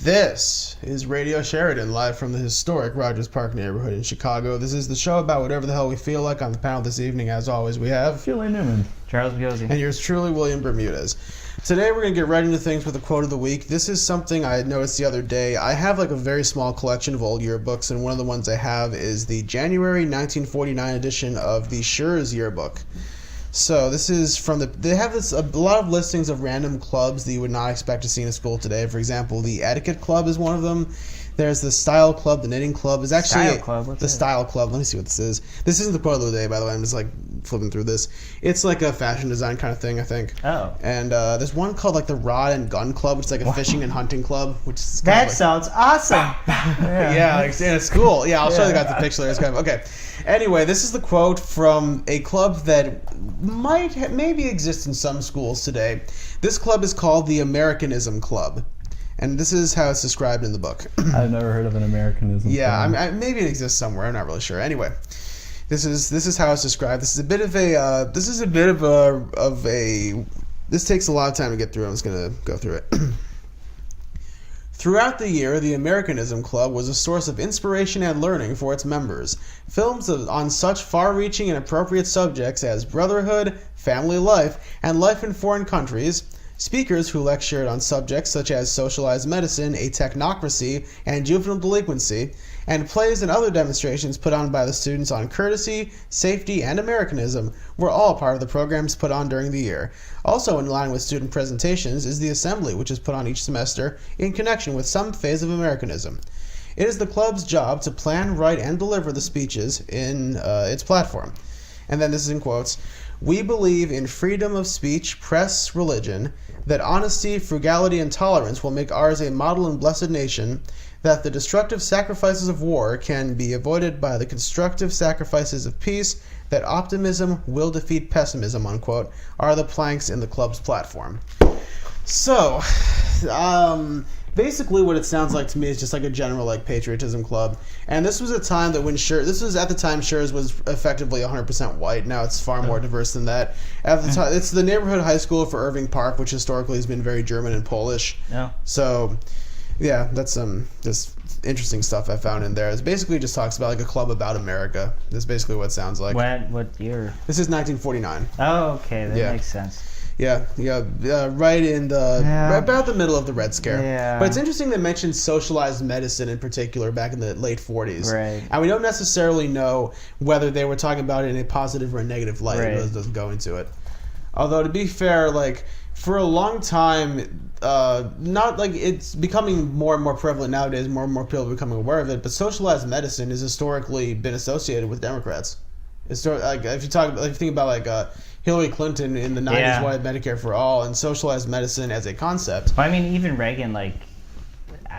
This is Radio Sheridan, live from the historic Rogers Park neighborhood in Chicago. This is the show about whatever the hell we feel like. On the panel this evening, as always, we have Julie Newman, Charles Biosi, and yours truly, William Bermudez. Today we're going to get right into things with the quote of the week. This is something I noticed the other day. I have like a very small collection of old yearbooks, and one of the ones I have is the January 1949 edition of the Schurz yearbook. So this is from they have a lot of listings of random clubs that you would not expect to see in a school today. For example, the Etiquette Club is one of them. There's the Style Club, the Knitting Club. Is actually Style Club. What's the that? Style Club. Let me see what this is. This isn't the quote of the day, by the way. I'm just like flipping through this. It's like a fashion design kind of thing, I think. Oh. And there's one called like the Rod and Gun Club, which is like a fishing and hunting club, which is kind That of like, sounds awesome. yeah, like in a school. Yeah, I'll show you guys the picture. It's kind of okay. Anyway, this is the quote from a club that maybe exist in some schools today. This club is called the Americanism Club, and this is how it's described in the book. I've never heard of an Americanism. Yeah, I mean, maybe it exists somewhere. I'm not really sure. Anyway, this is how it's described. This takes a lot of time to get through. I'm just gonna go through it. Throughout the year, the Americanism Club was a source of inspiration and learning for its members. Films on such far-reaching and appropriate subjects as brotherhood, family life, and life in foreign countries, speakers who lectured on subjects such as socialized medicine, a technocracy, and juvenile delinquency, and plays and other demonstrations put on by the students on courtesy, safety, and Americanism were all part of the programs put on during the year. Also in line with student presentations is the assembly, which is put on each semester in connection with some phase of Americanism. It is the club's job to plan, write, and deliver the speeches in its platform. And then this is in quotes. We believe in freedom of speech, press, religion, that honesty, frugality, and tolerance will make ours a model and blessed nation, that the destructive sacrifices of war can be avoided by the constructive sacrifices of peace, that optimism will defeat pessimism, unquote, are the planks in the club's platform. So, basically what it sounds like to me is just like a general like patriotism club. And this was a time that when at the time Schurz was effectively 100% white. Now it's far more diverse than that. At the time, it's the neighborhood high school for Irving Park, which historically has been very German and Polish. Yeah. So, yeah, that's just interesting stuff I found in there. It basically just talks about like a club about America. That's basically what it sounds like. What year? This is 1949. Oh, okay, that Yeah. makes sense. Yeah, right in right about the middle of the Red Scare. Yeah. But it's interesting they mentioned socialized medicine in particular back in the late 40s. Right. And we don't necessarily know whether they were talking about it in a positive or a negative light. Right. It really doesn't go into it. Although, to be fair, like, for a long time, not like it's becoming more and more prevalent nowadays, more and more people are becoming aware of it, but socialized medicine has historically been associated with Democrats. Like, if you think about like Hillary Clinton in the 90s Yeah. wanted Medicare for all and socialized medicine as a concept. Well, I mean, even Reagan, like,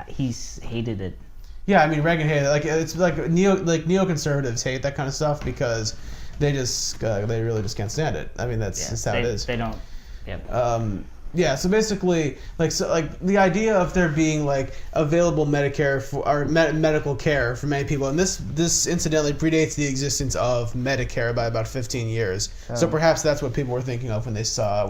he's hated it. Yeah, I mean Reagan hated it. Like it's like neoconservatives hate that kind of stuff because they really just can't stand it. I mean that's just how it is. They don't. Yep. Yeah, so basically, like the idea of there being like available Medicare or medical care for many people, and this incidentally predates the existence of Medicare by about 15 years. So perhaps that's what people were thinking of when they thought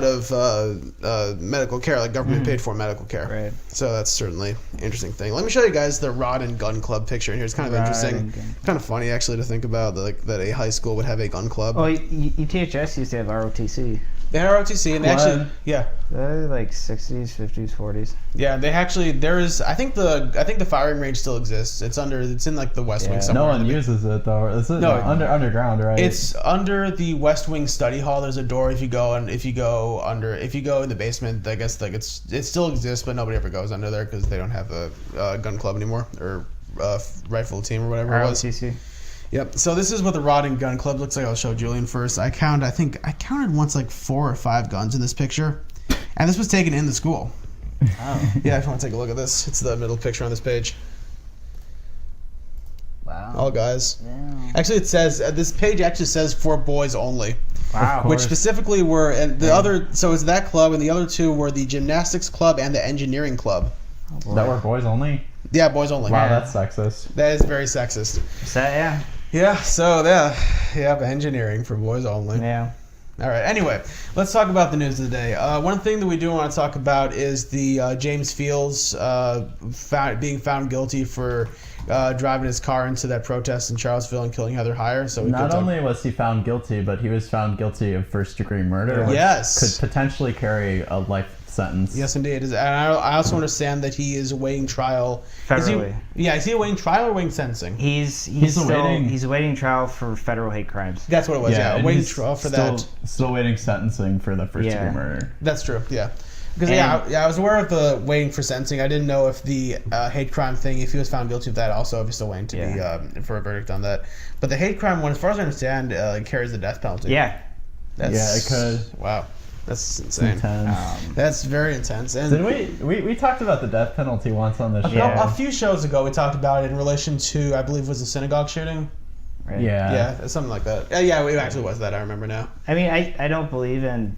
of medical care, like government paid for medical care. Right. So that's certainly an interesting thing. Let me show you guys the Rod and Gun Club picture in here. It's kind of interesting, kind of funny actually to think about that a high school would have a gun club. Well, UTHS used to have ROTC. They had ROTC, and they actually, yeah. Like 60s, 50s, 40s. Yeah, they actually I think the firing range still exists. It's in like the West Wing somewhere. No one uses it though. Is it underground, right? It's under the West Wing study hall. There's a door if you go in the basement. I guess like it still exists, but nobody ever goes under there because they don't have a gun club anymore or rifle team or whatever it was. ROTC. Yep. So this is what the Rod and Gun Club looks like. I'll show Julian first. I counted once like 4 or 5 guns in this picture, and this was taken in the school. Oh. Yeah, if you want to take a look at this, it's the middle picture on this page. Wow. All guys. Yeah. Actually, it says this page actually says for boys only. Wow. Which specifically were and the other. So it's that club, and the other 2 were the gymnastics club and the engineering club. Oh, that were boys only. Yeah, boys only. Wow, Yeah. that's sexist. That is very sexist. So, yeah. Yeah. So yeah, engineering for boys only. Yeah. All right. Anyway, let's talk about the news of the day. One thing that we do want to talk about is the James Fields being found guilty for driving his car into that protest in Charlottesville and killing Heather Heyer. So not only was he found guilty, but he was found guilty of first-degree murder, which yes, could potentially carry a life sentence. Yes, indeed. And I also understand that he is awaiting trial. Federally. Is he awaiting trial or awaiting sentencing? He's awaiting trial for federal hate crimes. That's what it was. Yeah, awaiting trial for that. Still awaiting sentencing for the first-degree murder. That's true. Yeah. Because I was aware of the waiting for sentencing. I didn't know if the hate crime thing, if he was found guilty of that, also if he's still waiting to be for a verdict on that. But the hate crime one, as far as I understand, carries the death penalty. Yeah. It could. Wow. That's insane. That's very intense. And did we talked about the death penalty once on the show? A few shows ago, we talked about it in relation to, I believe, was the synagogue shooting. Right. Yeah, something like that. Yeah, it actually was that. I remember now. I mean, I don't believe in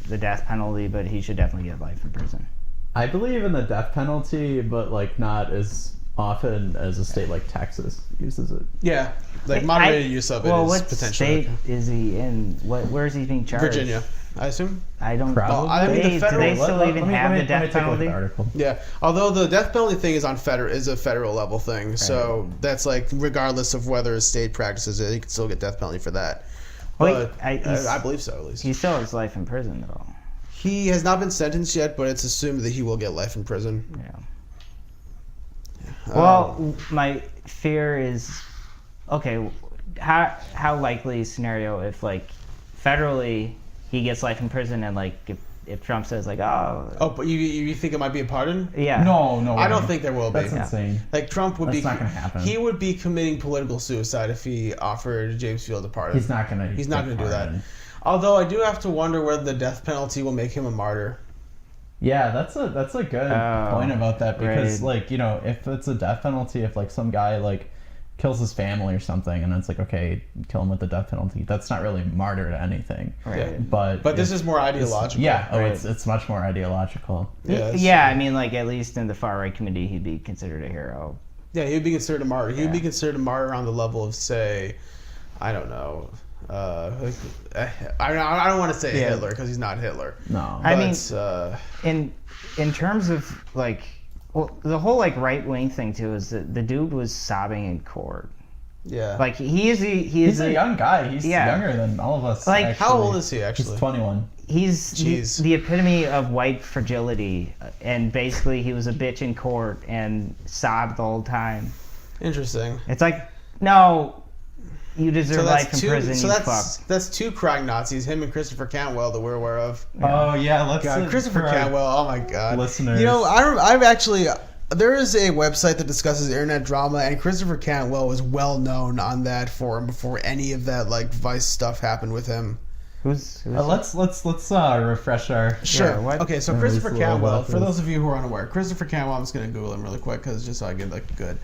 the death penalty, but he should definitely get life in prison. I believe in the death penalty, but like not as often as a state like Texas uses it. Yeah, like moderated use of it is potentially. What state is he in? Where is he being charged? Virginia, I assume. I don't. Probably. I mean, do they still even have the death penalty? Yeah, although the death penalty thing is is a federal level thing, right. So that's like regardless of whether a state practices it, you can still get death penalty for that. But I believe so, at least. He still has life in prison, though. He has not been sentenced yet, but it's assumed that he will get life in prison. Yeah. Well, my fear is, okay, how likely a scenario if like federally he gets life in prison and like if Trump says like but you think it might be a pardon? Yeah. No, I don't think there will be. That's insane. Like Trump would That's not gonna happen. He would be committing political suicide if he offered James Field a pardon. He's not gonna do that. Although I do have to wonder whether the death penalty will make him a martyr. Yeah, that's a good point about that because like, you know, if it's a death penalty, if like some guy like kills his family or something and it's like, okay, kill him with the death penalty, that's not really martyr to anything. Right. But this is more ideological. It's much more ideological. Yeah, I mean, like at least in the far right community he'd be considered a hero. Yeah, he would be considered a martyr. He would be considered a martyr on the level of, say, I don't know, I don't want to say Hitler because he's not Hitler. No, I mean, in terms of like, well, the whole like right wing thing too is that the dude was sobbing in court. Yeah, like he's a young guy. He's younger than all of us. Like, actually. How old is he actually? He's 21. He's the epitome of white fragility, and basically he was a bitch in court and sobbed the whole time. Interesting. It's like, no. You deserve life in prison, so you fuck. That's two crack Nazis, him and Christopher Cantwell, that we're aware of. Oh, yeah. Christopher Cantwell, oh my God. Listeners. You know, I've actually... There is a website that discusses internet drama, and Christopher Cantwell was well known on that forum before any of that, like, Vice stuff happened with him. Who's let's refresh our... Sure. Okay, so Christopher Cantwell, for those of you who are unaware, Christopher Cantwell, I'm just going to Google him really quick, because just so I get, like, good...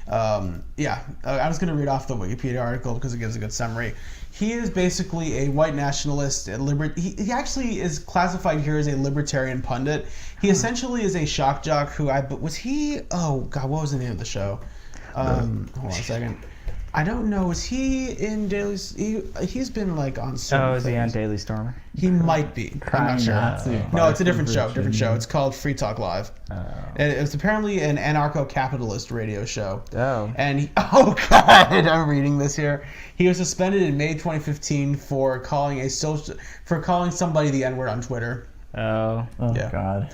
I'm just going to read off the Wikipedia article because it gives a good summary. He is basically a white nationalist. He actually is classified here as a libertarian pundit. He essentially is a shock jock who was he? Oh God, what was the name of the show? Hold on a second. I don't know. Is he in Daily? He's been like on. Is he on Daily Stormer? He might be. I'm not sure. No, it's a different show. Different show. It's called Free Talk Live. And it was apparently an anarcho-capitalist radio show. Oh. And oh God, I'm reading this here. He was suspended in May 2015 for calling somebody the N-word on Twitter. Oh. Yeah. God.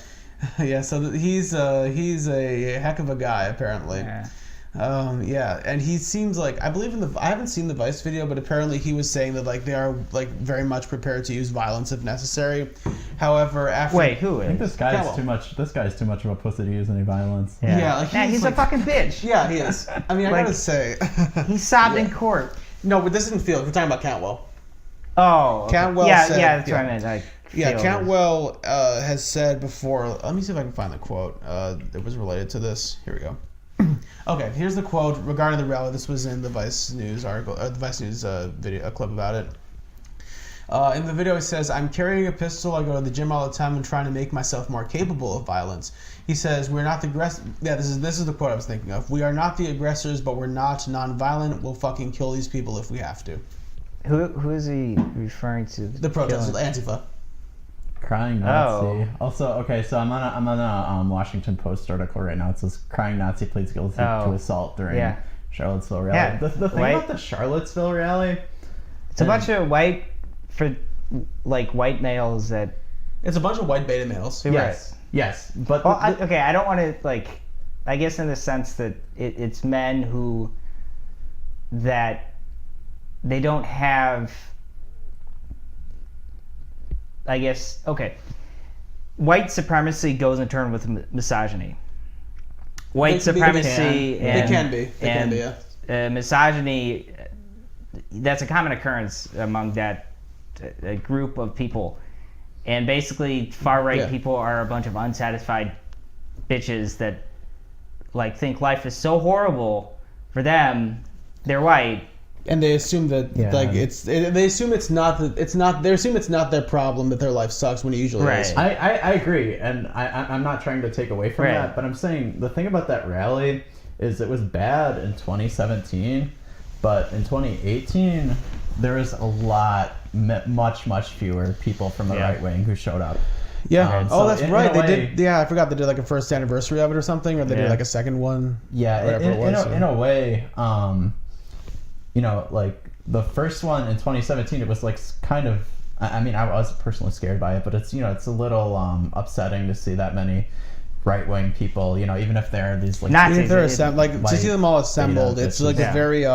Yeah. So he's a heck of a guy apparently. Yeah. And he seems like, I haven't seen the Vice video, but apparently he was saying that like they are like very much prepared to use violence if necessary. However, after who is? I think this guy's too much. This guy's too much of a pussy to use any violence. Yeah, he's like, a fucking bitch. Yeah, he is. I mean, I gotta say, he sobbed in court. No, but this isn't Field. We're talking about Cantwell. Oh, okay. Cantwell said, that's what I meant. Cantwell has said before. Let me see if I can find the quote. It was related to this. Here we go. Okay, here's the quote regarding the rally. This was in the Vice News article, the Vice News video, a clip about it. In the video, it says, "I'm carrying a pistol. I go to the gym all the time and trying to make myself more capable of violence." He says, "We're not the aggressors." Yeah, this is the quote I was thinking of. "We are not the aggressors, but we're not non-violent. We'll fucking kill these people if we have to." Who is he referring to? The protesters, Antifa. Crying Nazi. Also, okay, so I'm on a Washington Post article right now. It says crying Nazi pleads guilty to assault during Charlottesville rally. Yeah. The thing about the Charlottesville rally, it's a bunch of white males that. It's a bunch of white beta males. Yes, but I don't want to I guess in the sense that it's men that they don't have. I guess, white supremacy goes in turn with misogyny. White supremacy misogyny, that's a common occurrence among that group of people. And basically, far-right people are a bunch of unsatisfied bitches that think life is so horrible for them, they're white. And they assume that they assume it's not their problem that their life sucks when it usually is. I agree, and I'm not trying to take away from that, but I'm saying the thing about that rally is it was bad in 2017, but in 2018 there was a lot, much fewer people from the right wing who showed up. Yeah. That's right. They did. Yeah, I forgot they did a first anniversary of it or something, or they did a second one. Yeah, in a way. The first one in 2017, it was kind of. I mean, I was personally scared by it, but it's it's a little upsetting to see that many right wing people. Even if they're these Nazis, if they're to see them all assembled, it's a very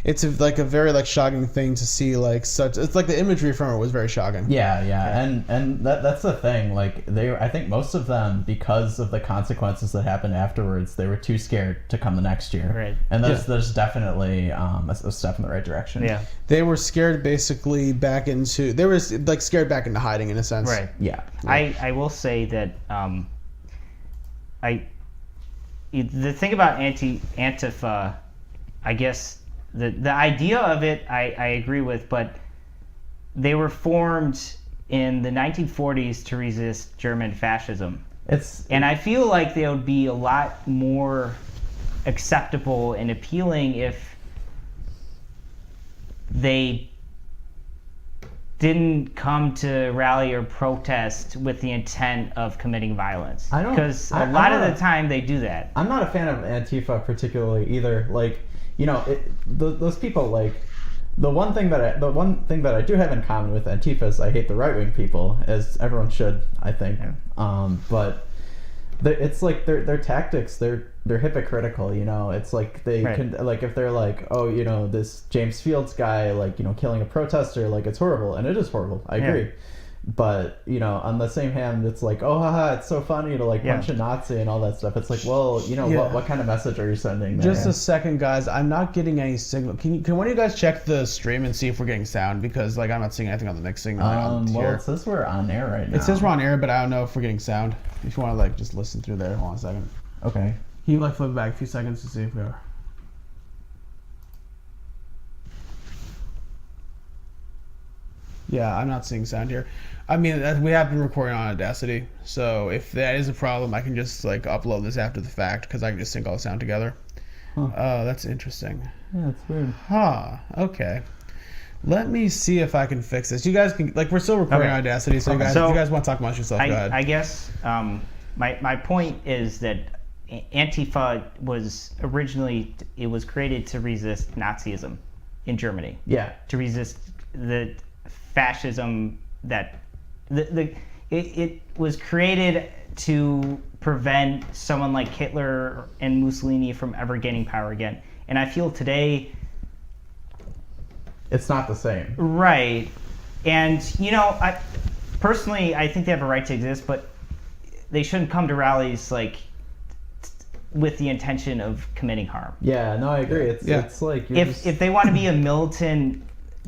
it's a very shocking thing to see it's the imagery from it was very shocking. Yeah. And that's the thing. I think most of them, because of the consequences that happened afterwards, they were too scared to come the next year. Right. And there's definitely a step in the right direction. Yeah. They were scared basically back into scared back into hiding in a sense. Right. Yeah. I will say that the thing about Antifa, I guess. The idea of it, I agree with, but they were formed in the 1940s to resist German fascism. And I feel like they would be a lot more acceptable and appealing if they didn't come to rally or protest with the intent of committing violence. Because a lot of the time they do that. I'm not a fan of Antifa particularly either. Those people the one thing that I do have in common with Antifa is I hate the right wing people, as everyone should, I think. Yeah. But it's their tactics, they're hypocritical. It's they can if they're this James Fields guy killing a protester, it's horrible, and it is horrible. I agree. But on the same hand, it's haha, it's so funny to punch a Nazi and all that stuff. It's what kind of message are you sending there? Just a second, guys. I'm not getting any signal. Can one of you guys check the stream and see if we're getting sound? Because I'm not seeing anything on the mixing. It says we're on air right now. It says we're on air, but I don't know if we're getting sound. If you want to just listen through there, hold on a second. Okay. Can you flip back a few seconds to see if we are? Yeah, I'm not seeing sound here. I mean, we have been recording on Audacity, so if that is a problem, I can just upload this after the fact because I can just sync all the sound together. Huh. Oh, that's interesting. Yeah, that's weird. Okay. Let me see if I can fix this. You guys can we're still recording on Audacity, so, if you guys want to talk amongst yourself, go ahead. I guess my point is that Antifa was originally created to resist Nazism in Germany. Yeah. To resist the fascism that it was created to prevent someone like Hitler and Mussolini from ever gaining power again. And I feel today it's not the same. Right. And I personally think they have a right to exist, but they shouldn't come to rallies with the intention of committing harm. Yeah, no, I agree. It's if they want to be a militant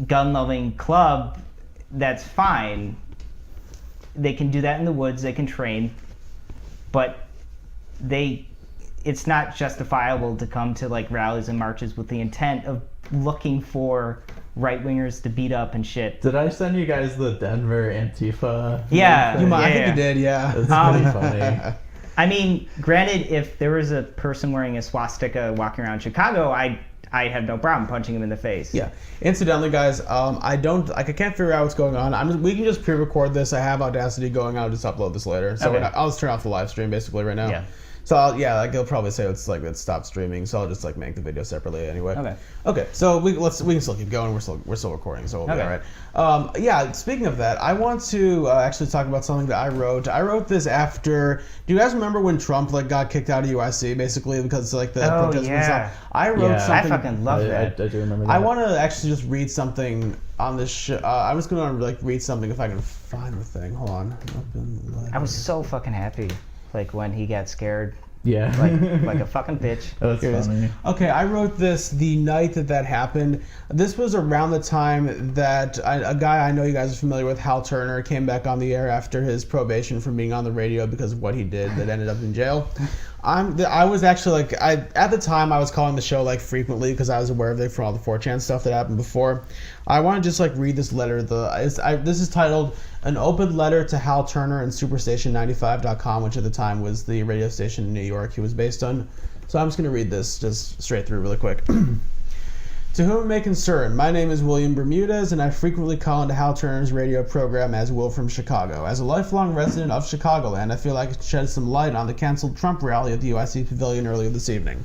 gun-loving club, that's fine. They can do that in the woods. They can train, but it's not justifiable to come to rallies and marches with the intent of looking for right-wingers to beat up and shit. Did I send you guys the Denver Antifa? Yeah, I think you did. Yeah, it's pretty funny. I mean, granted, if there was a person wearing a swastika walking around Chicago, I I have no problem punching him in the face. Yeah. Incidentally, guys, I can't figure out what's going on. We can just pre-record this. I have Audacity going. I'll just upload this later. So I'll just turn off the live stream basically right now. Yeah. So it'll probably say it's stopped streaming. So I'll just make the video separately anyway. Okay. Okay. So we can still keep going. We're still recording, so we'll be all right. Speaking of that, I want to actually talk about something that I wrote. I wrote this after. Do you guys remember when Trump got kicked out of UIC basically because the protest was up? I wrote something. I fucking love that. I do remember that. I want to actually just read something on this show. I'm just going to read something if I can find the thing. Hold on. I was so fucking happy. When he got scared. Yeah. like a fucking bitch. That's funny. Okay, I wrote this the night that happened. This was around the time that a guy I know you guys are familiar with, Hal Turner, came back on the air after his probation from being on the radio because of what he did that ended up in jail. I was actually at the time I was calling the show frequently because I was aware of it from all the 4chan stuff that happened before. I want to just read this letter. This is titled "An Open Letter to Hal Turner and Superstation95.com," which at the time was the radio station in New York he was based on. So I'm just going to read this just straight through really quick. To whom it may concern, my name is William Bermudez, and I frequently call into Hal Turner's radio program as Will from Chicago. As a lifelong resident of Chicagoland, I feel I could shed some light on the canceled Trump rally at the UIC Pavilion earlier this evening.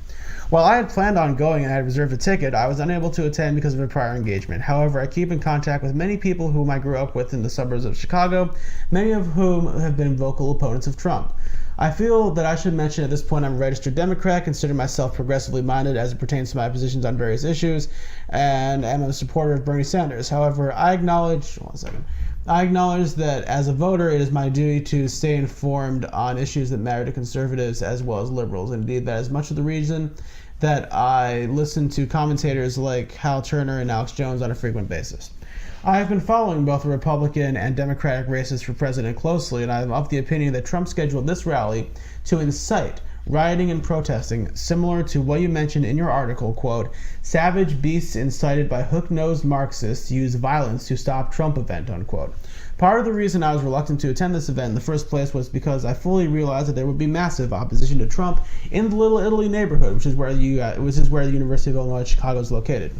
While I had planned on going and had reserved a ticket, I was unable to attend because of a prior engagement. However, I keep in contact with many people whom I grew up with in the suburbs of Chicago, many of whom have been vocal opponents of Trump. I feel that I should mention at this point I'm a registered Democrat, consider myself progressively minded as it pertains to my positions on various issues, and am a supporter of Bernie Sanders. However, I acknowledge that as a voter, it is my duty to stay informed on issues that matter to conservatives as well as liberals. Indeed, that is much of the reason that I listen to commentators like Hal Turner and Alex Jones on a frequent basis. I have been following both the Republican and Democratic races for president closely, and I am of the opinion that Trump scheduled this rally to incite rioting and protesting, similar to what you mentioned in your article, quote, "Savage beasts incited by hook-nosed Marxists use violence to stop Trump event," unquote. Part of the reason I was reluctant to attend this event in the first place was because I fully realized that there would be massive opposition to Trump in the Little Italy neighborhood, which is where the University of Illinois Chicago is located.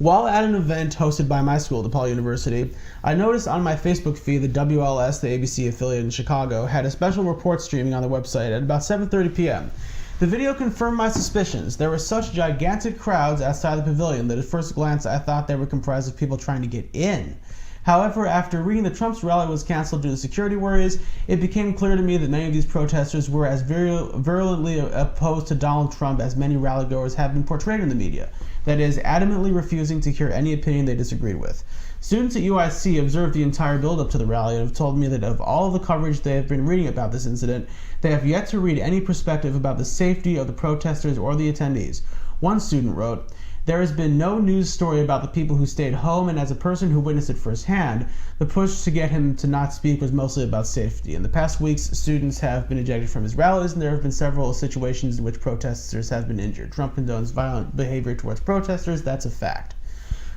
While at an event hosted by my school, DePaul University, I noticed on my Facebook feed that WLS, the ABC affiliate in Chicago, had a special report streaming on their website at about 7:30 p.m. The video confirmed my suspicions. There were such gigantic crowds outside the pavilion that at first glance I thought they were comprised of people trying to get in. However, after reading that Trump's rally was canceled due to security worries, it became clear to me that many of these protesters were as virulently opposed to Donald Trump as many rallygoers have been portrayed in the media. That is, adamantly refusing to hear any opinion they disagreed with. Students at UIC observed the entire build-up to the rally and have told me that of all of the coverage they have been reading about this incident, they have yet to read any perspective about the safety of the protesters or the attendees. One student wrote, "There has been no news story about the people who stayed home, and as a person who witnessed it firsthand, the push to get him to not speak was mostly about safety. In the past weeks, students have been ejected from his rallies, and there have been several situations in which protesters have been injured. Trump condones violent behavior towards protesters, that's a fact.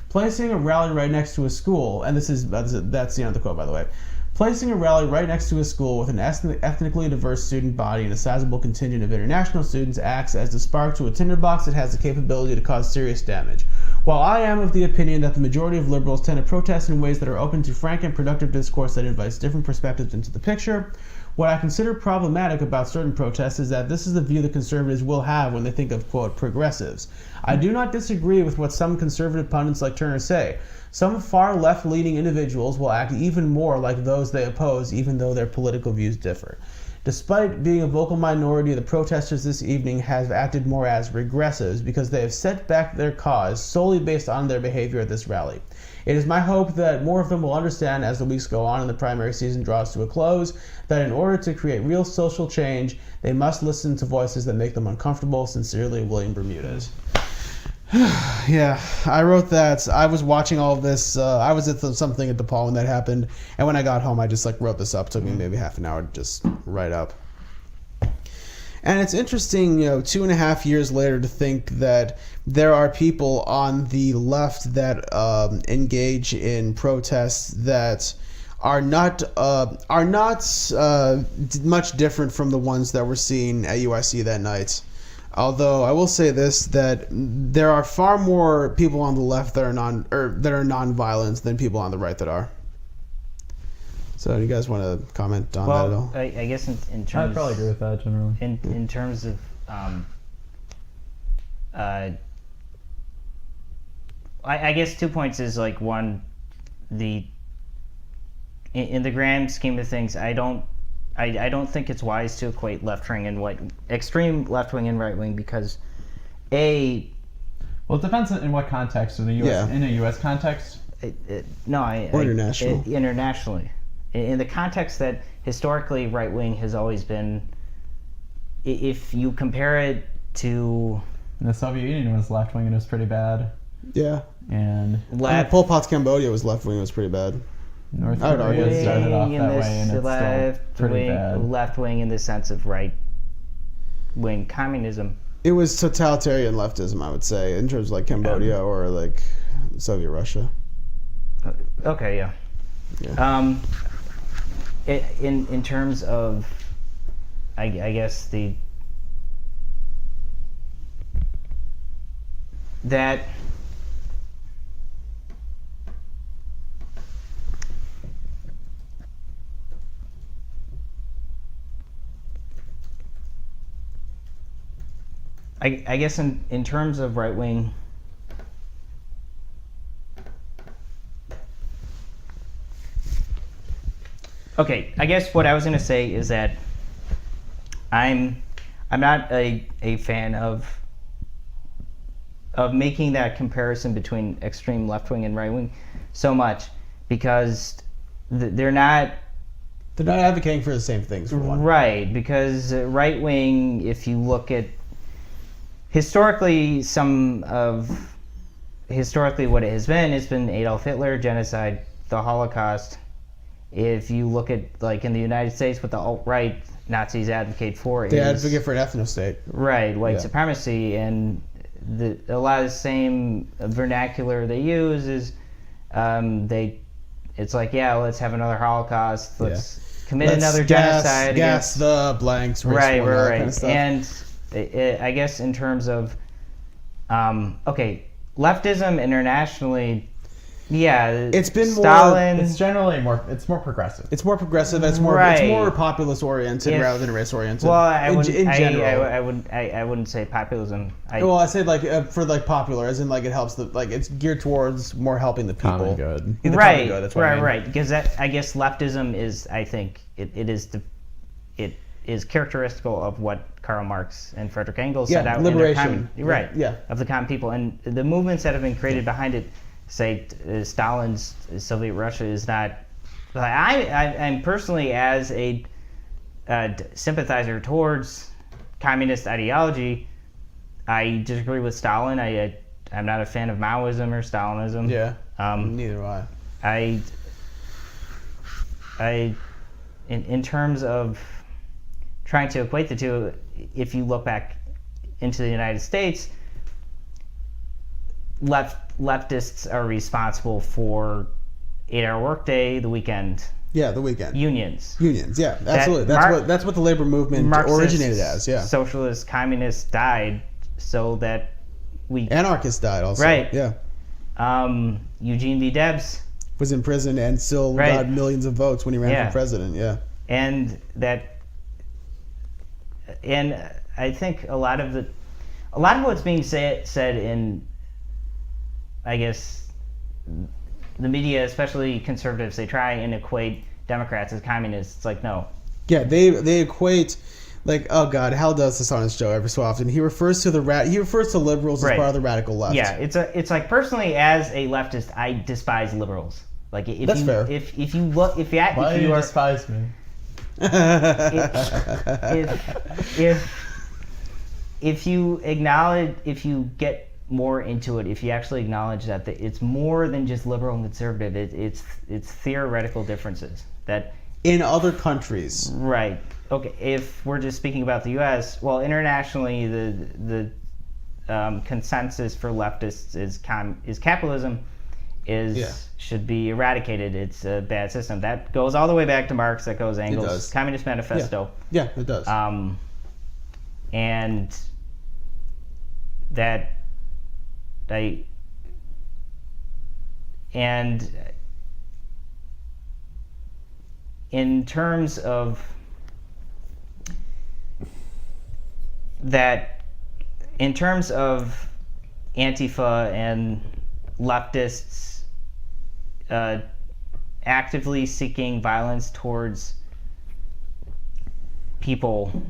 Placing a rally right next to a school," and that's the end of the quote, by the way. "Placing a rally right next to a school with an ethnically diverse student body and a sizable contingent of international students acts as the spark to a tinderbox that has the capability to cause serious damage. While I am of the opinion that the majority of liberals tend to protest in ways that are open to frank and productive discourse that invites different perspectives into the picture, what I consider problematic about certain protests is that this is the view that conservatives will have when they think of, quote, progressives. I do not disagree with what some conservative pundits like Turner say. Some far left-leaning individuals will act even more like those they oppose, even though their political views differ. Despite being a vocal minority, the protesters this evening have acted more as regressives because they have set back their cause solely based on their behavior at this rally. It is my hope that more of them will understand as the weeks go on and the primary season draws to a close that in order to create real social change, they must listen to voices that make them uncomfortable. Sincerely, William Bermudez." Yeah, I wrote that. I was watching all of this. I was at something at DePaul when that happened, and when I got home, I just wrote this up. It took me maybe half an hour to just write up. And it's interesting, 2.5 years later, to think that there are people on the left that engage in protests that are not much different from the ones that were seen at UIC that night. Although I will say this, that there are far more people on the left that are non-violent than people on the right that are. So, do you guys want to comment on that at all? I guess in terms, I'd probably agree with that generally. In terms of I guess 2 points is like one, in the grand scheme of things, I don't think it's wise to equate left wing and extreme left wing and right wing because well, it depends in what context. In the U.S. in a U.S. context, internationally, in the context that historically right wing has always been. If you compare it to the Soviet Union was left wing and it was pretty bad. Yeah, and Pol Pot's Cambodia was left wing. It was pretty bad. North Korea started off that way, and it's still pretty bad. Left wing in the sense of right wing communism. It was totalitarian leftism, I would say, in terms of like Cambodia or like Soviet Russia. Okay, yeah. In terms of, I guess that. I guess in terms of right wing, okay. I guess what I was going to say is that I'm not a fan of making that comparison between extreme left wing and right wing so much because they're not advocating for the same things, for one. Right, because right wing, if you look at historically what it has been, it's been Adolf Hitler, genocide, the Holocaust. If you look at like in the United States, what the alt-right Nazis advocate for they advocate for an ethno-state. Right, white supremacy, and a lot of the same vernacular they use is it's like, yeah, let's have another Holocaust, let's commit another genocide. Gas the blanks. Right. Kind of stuff. And I guess in terms of, leftism internationally, it's been Stalin. It's generally it's more progressive. It's more progressive. It's more populist oriented rather than race oriented. Well, in general, I wouldn't say populism. I say like for like popular, as in like it helps it's geared towards more helping the people. Common good. Right. Common good, that's what I mean. Right. Because I guess leftism is, I think it is characteristical of what Karl Marx and Friedrich Engels set out liberation. Of the common people, and the movements that have been created behind it. Say Stalin's Soviet Russia is not. I'm personally, as a sympathizer towards communist ideology, I disagree with Stalin. I'm not a fan of Maoism or Stalinism. Yeah. Neither am I. In terms of trying to equate the two, if you look back into the United States, leftists are responsible for 8-hour workday, the weekend. Yeah, the weekend. Unions. Yeah, absolutely. That's what the labor movement originated as. Yeah. Socialists, communists died so that anarchists died also. Right. Yeah. Eugene V. Debs was in prison and still got millions of votes when he ran for president. Yeah. And I think a lot of what's being said in, I guess, the media, especially conservatives, they try and equate Democrats as communists. It's like, no. Yeah, they equate, like, oh God, Hal does this on his show every so often. He refers to liberals as part of the radical left. Yeah, it's like, personally, as a leftist, I despise liberals. Like, that's fair. If you look, why do you despise me? If you acknowledge, if you get more into it, if you actually acknowledge that it's more than just liberal and conservative, it's theoretical differences that in other countries. Right. Okay. If we're just speaking about the U.S., well, internationally, the consensus for leftists is capitalism should be eradicated. It's a bad system. That goes all the way back to Marx. That goes Engels' Communist Manifesto. Yeah, it does. And that and in terms of Antifa and leftists actively seeking violence towards people,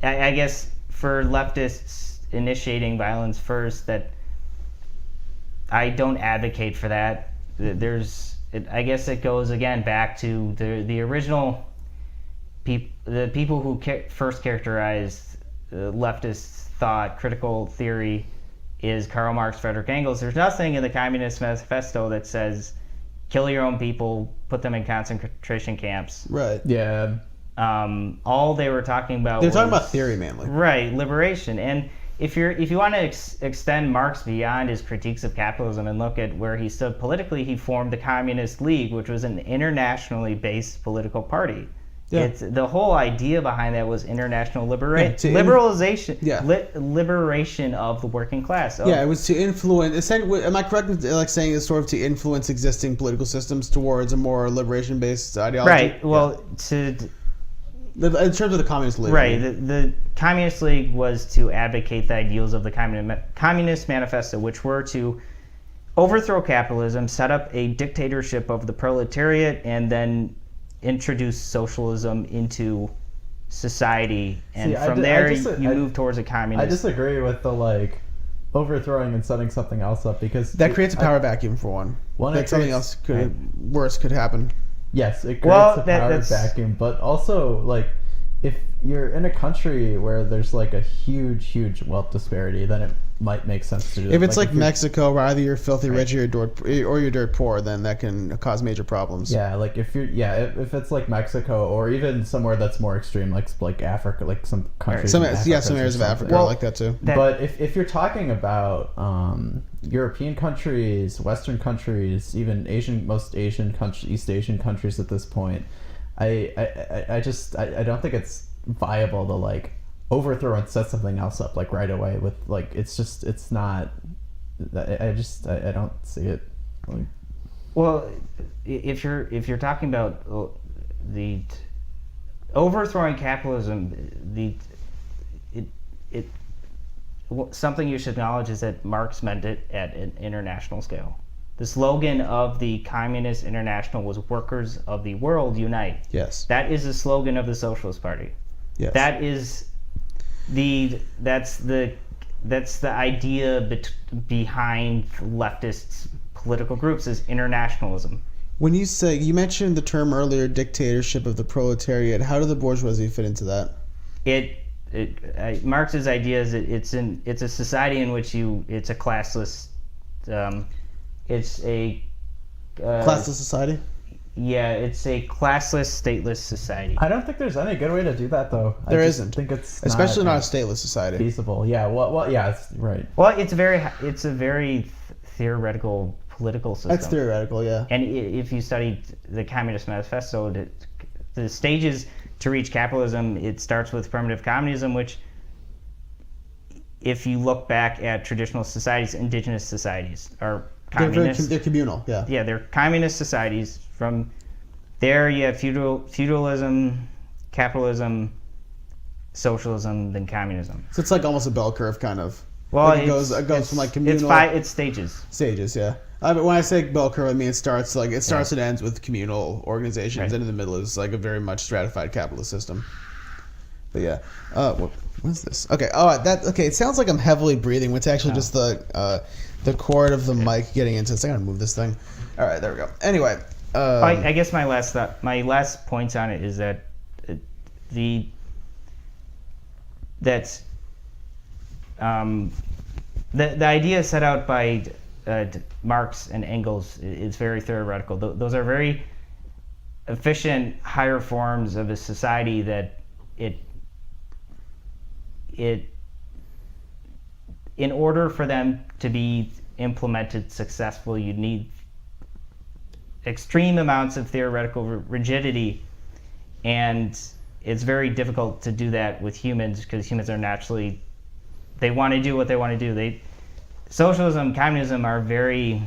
I guess for leftists initiating violence first, that I don't advocate for that. I guess it goes again back to the original the people who first characterized leftist thought, critical theory, is Karl Marx, Frederick Engels. There's nothing in the Communist Manifesto that says kill your own people, put them in concentration camps. Right. Yeah. All they were talking about They're talking about theory mainly. Right, liberation. And if you want to extend Marx beyond his critiques of capitalism and look at where he stood politically, he formed the Communist League, which was an internationally based political party. Yeah. It's the whole idea behind that was international liberation of the working class. Yeah, it was to influence. Am I correct in saying it's sort of to influence existing political systems towards a more liberation-based ideology? Right. Well, in terms of the Communist League. Right. The Communist League was to advocate the ideals of the Communist Manifesto, which were to overthrow capitalism, set up a dictatorship of the proletariat, and then introduce socialism into society. And from there, you move towards a communist. I disagree with the overthrowing and setting something else up, because that creates a power vacuum for one. Something else worse could happen. Yes, it creates a power vacuum, but also if you're in a country where there's a huge wealth disparity, then it might make sense to do. If it's like Mexico, where either you're filthy rich or you're dirt poor, then that can cause major problems. Yeah, if it's like Mexico, or even somewhere that's more extreme, like Africa, like some countries. Some areas of Africa are like that too. But if you're talking about European countries, Western countries, even East Asian countries at this point, I don't think it's viable to overthrow and set something else up right away with it's not. I don't see it. Well, if you're talking about the overthrowing capitalism, something you should acknowledge is that Marx meant it at an international scale. The slogan of the Communist International was "Workers of the World Unite." Yes. That is the slogan of the Socialist Party. Yes. That's the idea behind leftists' political groups, is internationalism. When you mentioned the term earlier, dictatorship of the proletariat, how did the bourgeoisie fit into that? Marx's idea is that it's a society in which it's a classless. It's a classless society. Yeah, it's a classless, stateless society. I don't think there's any good way to do that, though. There isn't. I think it's especially not a stateless society. Feasible. Yeah. Well. Yeah. It's right. Well, it's a very theoretical political system. That's theoretical, yeah. And if you study the Communist Manifesto, the stages to reach capitalism, it starts with primitive communism, which, if you look back at traditional societies, indigenous societies are communist. They're communal, yeah. Yeah, they're communist societies. From there, you have feudalism, capitalism, socialism, then communism. So it's almost a bell curve, kind of. Well, it goes from communal. It's stages. Stages, yeah. But when I say bell curve, I mean it starts and ends with communal organizations, right. And in the middle is a very much stratified capitalist system. But yeah, what's this? Okay, it sounds like I'm heavily breathing. It's actually just the cord of the mic getting into this. I gotta move this thing. All right, there we go. Anyway, I guess my last points on it is that the idea set out by Marx and Engels is very theoretical. Those are very efficient, higher forms of a society that in order for them to be implemented successfully, you need extreme amounts of theoretical rigidity, and it's very difficult to do that with humans because humans are naturally they want to do what they want to do. Socialism, communism are very...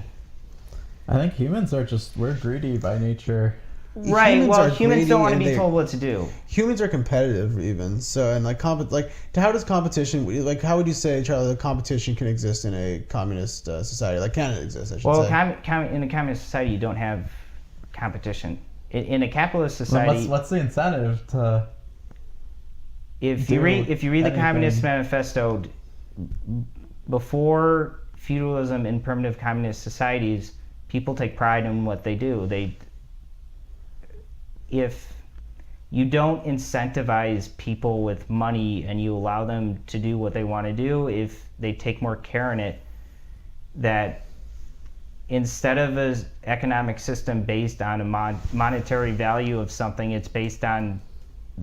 I think humans are we're greedy by nature. Right. Humans don't want to be told what to do. Humans are competitive, even so, and how does competition? Like, how would you say, Charlie, that competition can exist in a communist society? Like, can it exist? I should say. In a communist society, you don't have competition. In a capitalist society, what's the incentive to? If you read the Communist Manifesto, before feudalism in primitive communist societies, people take pride in what they do. If you don't incentivize people with money and you allow them to do what they want to do, if they take more care in it, that instead of an economic system based on a monetary value of something, it's based on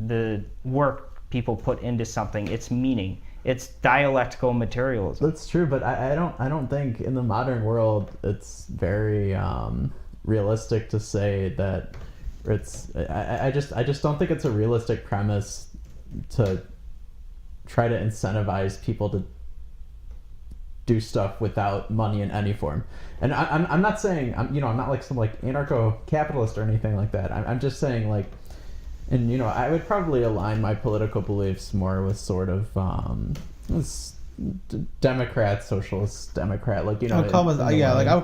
the work people put into something, its meaning. It's dialectical materialism. That's true, but I don't think in the modern world it's very realistic to say that it's. I just don't think it's a realistic premise to try to incentivize people to do stuff without money in any form. And I'm not saying I'm not like some like anarcho-capitalist or anything like that. I'm just saying like. And, I would probably align my political beliefs more with sort of Democrat, socialist Democrat. Like, I would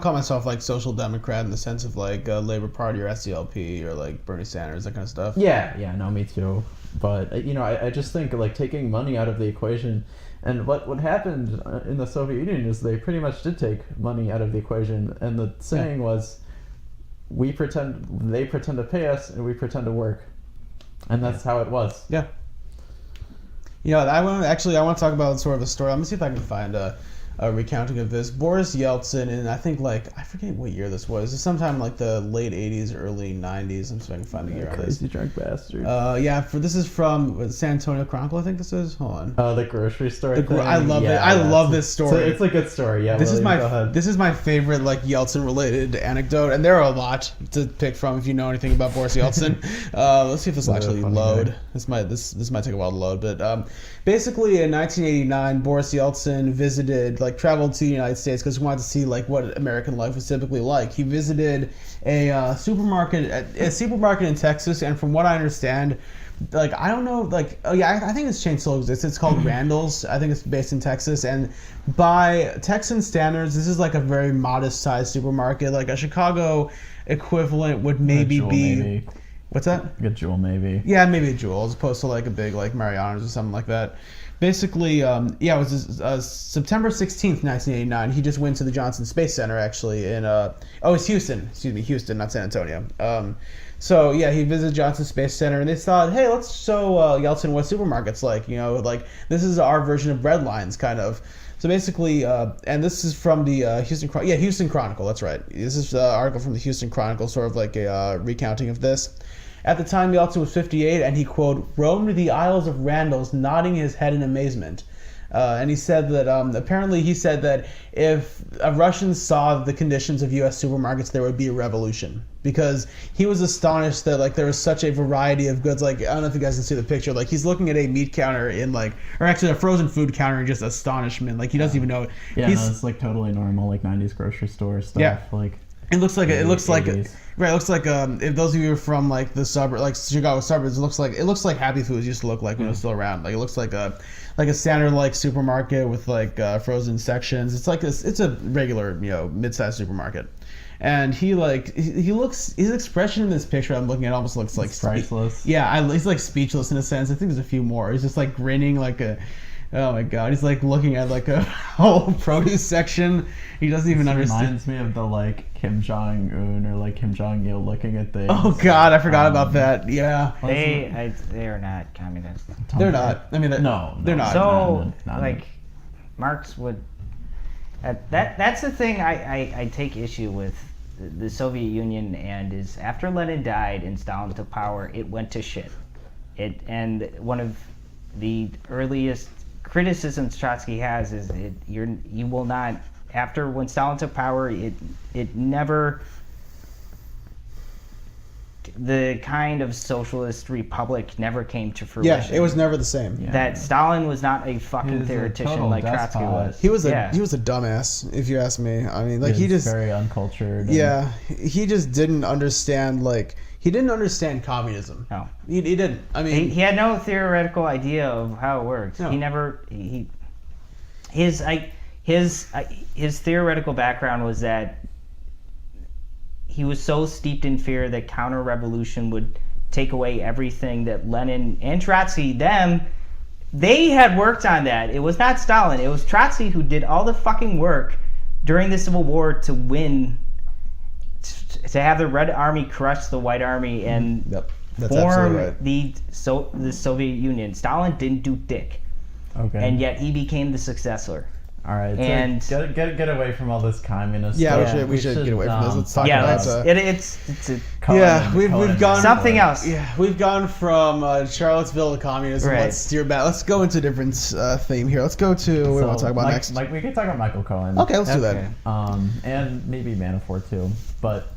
call myself like social democrat in the sense of like Labor Party or SDLP or like Bernie Sanders, that kind of stuff. Yeah, no, me too. But, I just think like taking money out of the equation. And what happened in the Soviet Union is they pretty much did take money out of the equation. And the saying was, they pretend to pay us and we pretend to work. And that's how it was. Yeah. I want to talk about sort of a story. I'm going to see if I can find a recounting of this. Boris Yeltsin, and I think I forget what year this was. It's sometime like the late 80s, early 90s. I'm see if I can find the year on this. Crazy drunk bastard. This is from San Antonio Chronicle, I think this is. Hold on. Oh, the grocery store thing. I love it. I love this story. It's a good story. Yeah. This is my favorite Yeltsin related anecdote, and there are a lot to pick from if you know anything about Boris Yeltsin. Let's see if this will actually load. This might take a while to load, but basically in 1989, Boris Yeltsin traveled to the United States because he wanted to see what American life was typically like. He visited a supermarket in Texas, and from what I understand, I don't know, I think this chain still exists. It's called Randall's. I think it's based in Texas, and by Texan standards, this is a very modest-sized supermarket. Like a Chicago equivalent would maybe. What's that? A Jewel, maybe. Yeah, maybe a Jewel, as opposed to a big Mariano's or something like that. Basically, it was September 16th, 1989. He just went to the Johnson Space Center, actually, it's Houston. Excuse me, Houston, not San Antonio. He visited Johnson Space Center, and they thought, hey, let's show Yeltsin what supermarket's like. This is our version of breadlines, kind of. So basically, and this is from the Houston Chronicle, that's right. This is an article from the Houston Chronicle, sort of like a recounting of this. At the time, Yeltsin was 58, and he, quote, roamed the aisles of Randall's, nodding his head in amazement. And he said that, apparently he said that if Russians saw the conditions of U.S. supermarkets, there would be a revolution. Because he was astonished that, there was such a variety of goods. I don't know if you guys can see the picture. He's looking at a meat counter or actually a frozen food counter in just astonishment. He doesn't even know. Yeah, it's, totally normal, 90s grocery store stuff. Yeah. It looks like if those of you are from the suburb, Chicago suburbs, it looks like Happy Foods used to look like when it was still around. It looks like a standard supermarket with frozen sections. It's a regular mid-sized supermarket. And he looks, his expression in this picture I'm looking at almost looks priceless. He's speechless in a sense. I think there's a few more. He's just grinning oh my god, he's looking at a whole produce section. He doesn't even understand. Reminds me of the Kim Jong-un or Kim Jong-il looking at things. Oh god, I forgot about that. Yeah. They are not communist. They're not. I mean, no, they're not. So Marx would. That's the thing I take issue with the Soviet Union, and is after Lenin died and Stalin took power, it went to shit. And one of the earliest criticisms Trotsky has is you will not, after when Stalin took power, it never the kind of socialist republic never came to fruition. Yeah, it was never the same. Yeah. That Stalin was not a fucking theoretician like Trotsky was. He was a dumbass, if you ask me. I mean, like he just very uncultured. Yeah, he just didn't understand communism. No, he didn't. I mean, he had no theoretical idea of how it works. No. He never his theoretical background was that he was so steeped in fear that counter-revolution would take away everything that Lenin and Trotsky, they had worked on that. It was not Stalin. It was Trotsky who did all the fucking work during the Civil War to win, to have the Red Army crush the White Army and form right. the Soviet Union. Stalin didn't do dick. Okay. And yet he became the successor. All right, and so get away from all this communist. Yeah, stuff. we should get away from this. Let's talk about it's a we've gone something else. Yeah, we've gone from Charlottesville to communism. Right. Let's steer back. Let's go into a different theme here. Let's go to what we want to talk about next. We can talk about Michael Cohen. Okay, let's do that. And maybe Manafort too. But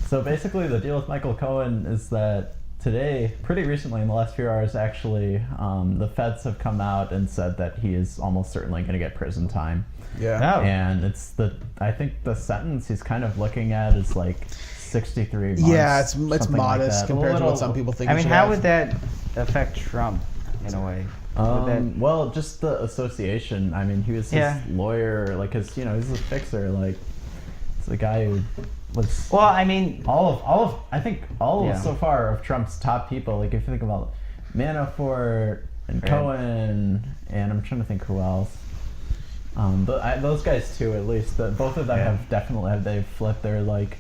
so basically, the deal with Michael Cohen is that today, pretty recently, in the last few hours, actually, the feds have come out and said that he is almost certainly going to get prison time. Yeah. Oh. And I think the sentence he's kind of looking at is like 63 months. Yeah, it's modest like compared to what some people think. I mean, how would that affect Trump in a way? Well, just the association. I mean, he was his lawyer, like his, he's a fixer. Like, it's the guy who was. Well, I mean, I think all of so far of Trump's top people. Like, if you think about Manafort and Cohen, and I'm trying to think who else. Those guys too, at least. Both of them have definitely they've flipped. They're like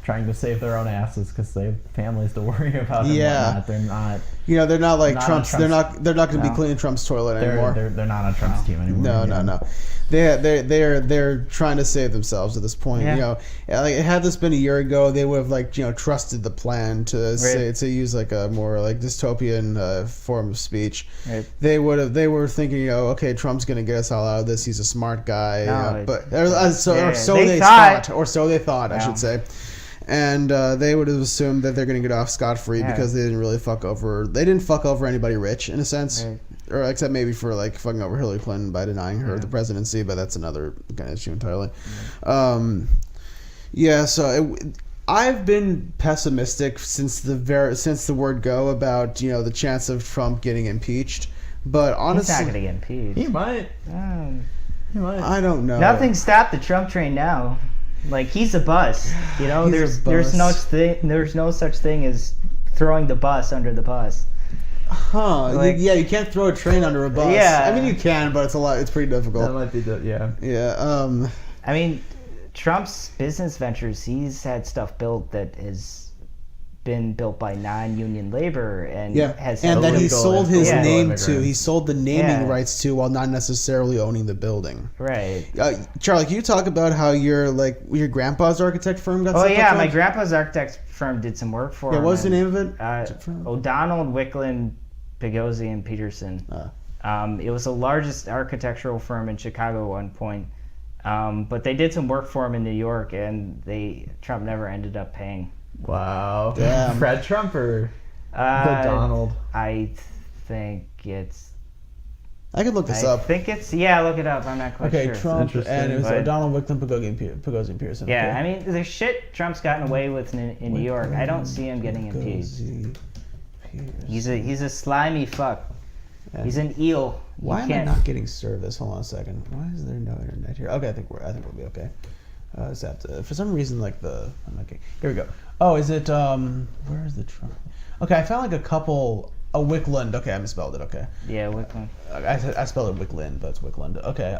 trying to save their own asses because they have families to worry about. Yeah, and whatnot. They're not. They're not like Trump's. They're not going to be cleaning Trump's toilet anymore. They're not on Trump's team anymore. No. They're trying to save themselves at this point. Yeah. Had this been a year ago, they would have trusted the plan to use like a more like dystopian form of speech. Right. They were thinking, okay, Trump's going to get us all out of this. He's a smart guy. So they thought. I should say. And they would have assumed that they're going to get off scot-free because they didn't really fuck over. They didn't fuck over anybody rich in a sense, or except maybe for like fucking over Hillary Clinton by denying her the presidency. But that's another kind of issue entirely. I've been pessimistic since the word go about the chance of Trump getting impeached. But honestly, he's not going to get impeached. He might. I don't know. Nothing stopped the Trump train now. Like, he's a bus, there's no such thing as throwing the bus under the bus. You can't throw a train under a bus. I mean, you can, but it's pretty difficult. That might be I mean, Trump's business ventures, he's had stuff built that has been built by non-union labor and that he sold his name to. He sold the naming rights to while not necessarily owning the building. Right. Charlie, can you talk about how your grandpa's architect firm got? My grandpa's architect firm did some work for him. What's the name of it? O'Donnell, Wicklund, Pigozzi, and Peterson. It was the largest architectural firm in Chicago at one point. But they did some work for him in New York, and Trump never ended up paying. Wow. Damn. Fred Trump or the Donald? I think it's... I could look this up. I think it's... Yeah, look it up. I'm not quite sure. Okay, Trump, and it was Donald Wicklund, Pigozzi, and Pearson. Yeah, I mean, the shit Trump's gotten away with in New York, I don't see him getting impeached. He's a slimy fuck. Yeah. He's an eel. Why am I not getting service? Hold on a second. Why is there no internet here? Okay, I think we'll be okay. For some reason, I'm okay. Here we go. Oh, is it where is the Trump? Okay, I found like a couple. Wicklund. Okay, I misspelled it. Okay. Yeah, Wicklund. I spelled it Wicklund, but it's Wicklund. Okay.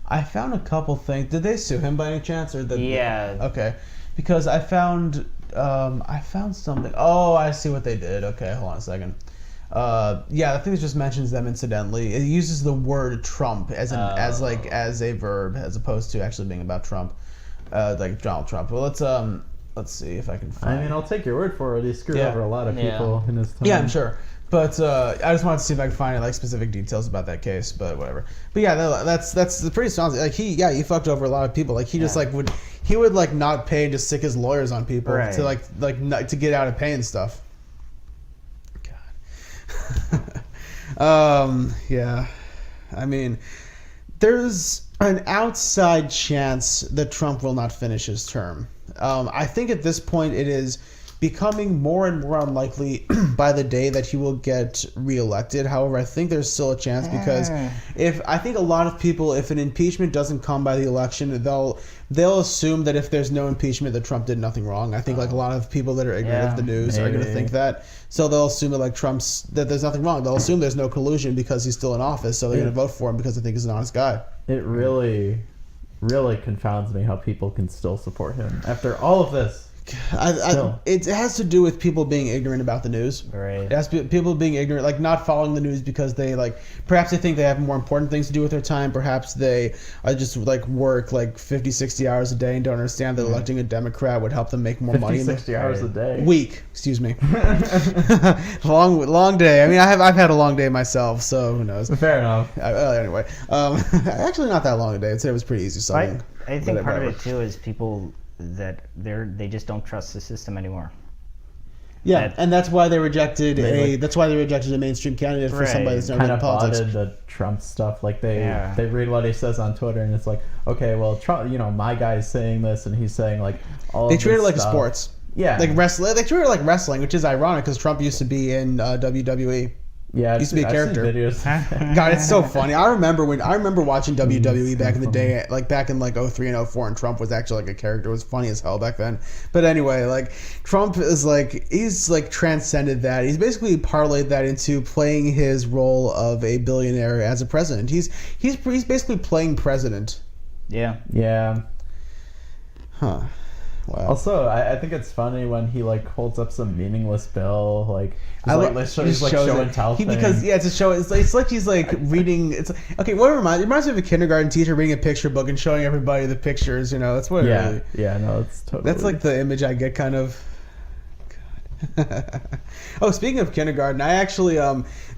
I found a couple things. Did they sue him by any chance, or Yeah. Okay, because I found something. Oh, I see what they did. Okay, hold on a second. I think it just mentions them incidentally. It uses the word Trump as a verb as opposed to actually being about Trump, like Donald Trump. Well, let's see if I can find. I mean, I'll take your word for it. He screwed over a lot of people in his time. Yeah, I'm sure. But I just wanted to see if I could find like specific details about that case, but whatever. But yeah, that's pretty strong. Like he fucked over a lot of people. Like he just like would like not pay and just sick his lawyers on people to like not, to get out of pay and stuff. God. Yeah. I mean, there's an outside chance that Trump will not finish his term. I think at this point it is becoming more and more unlikely by the day that he will get reelected. However, I think there's still a chance because I think a lot of people, if an impeachment doesn't come by the election, they'll assume that if there's no impeachment that Trump did nothing wrong. I think like a lot of people that are ignorant of the news are going to think that. So they'll assume that like that there's nothing wrong. They'll assume there's no collusion because he's still in office. So they're going to vote for him because they think he's an honest guy. It really confounds me how people can still support him after all of this. It has to do with people being ignorant about the news. Right. It has to be people being ignorant, like not following the news because they perhaps they think they have more important things to do with their time. Perhaps they just like work like 50, 60 hours a day and don't understand that electing a Democrat would help them make more money. 60 hours a day. Week, excuse me. long day. I mean, I've had a long day myself, so who knows? Fair enough. Anyway, actually not that long a day. I'd say it was pretty easy sledding. I think part of it too is people that they just don't trust the system anymore. Yeah, and that's why they rejected a mainstream candidate for somebody that's not good in politics. Kind of botted the Trump stuff. Like they read what he says on Twitter, and it's like, okay, well, Trump, my guy's saying this, and he's saying like all. They treat it like stuff. sports. Yeah, like wrestling. They treat it like wrestling, which is ironic because Trump used to be in WWE. Yeah, used to be a character. Videos. God, it's so funny. I remember watching WWE back in the day, like back in like 03 and 04, and Trump was actually like a character. It was funny as hell back then. But anyway, like Trump is like he's like transcended that. He's basically parlayed that into playing his role of a billionaire as a president. He's basically playing president. Yeah. Yeah. Huh. Wow. Also, I think it's funny when he like holds up some meaningless bill, like he's like show and tell thing. Because it's a show. It's like he's like reading. It's okay. What it reminds me of a kindergarten teacher reading a picture book and showing everybody the pictures. That's what. Yeah. It really, yeah. No, it's totally. That's like the image I get, kind of. Oh, speaking of kindergarten, I actually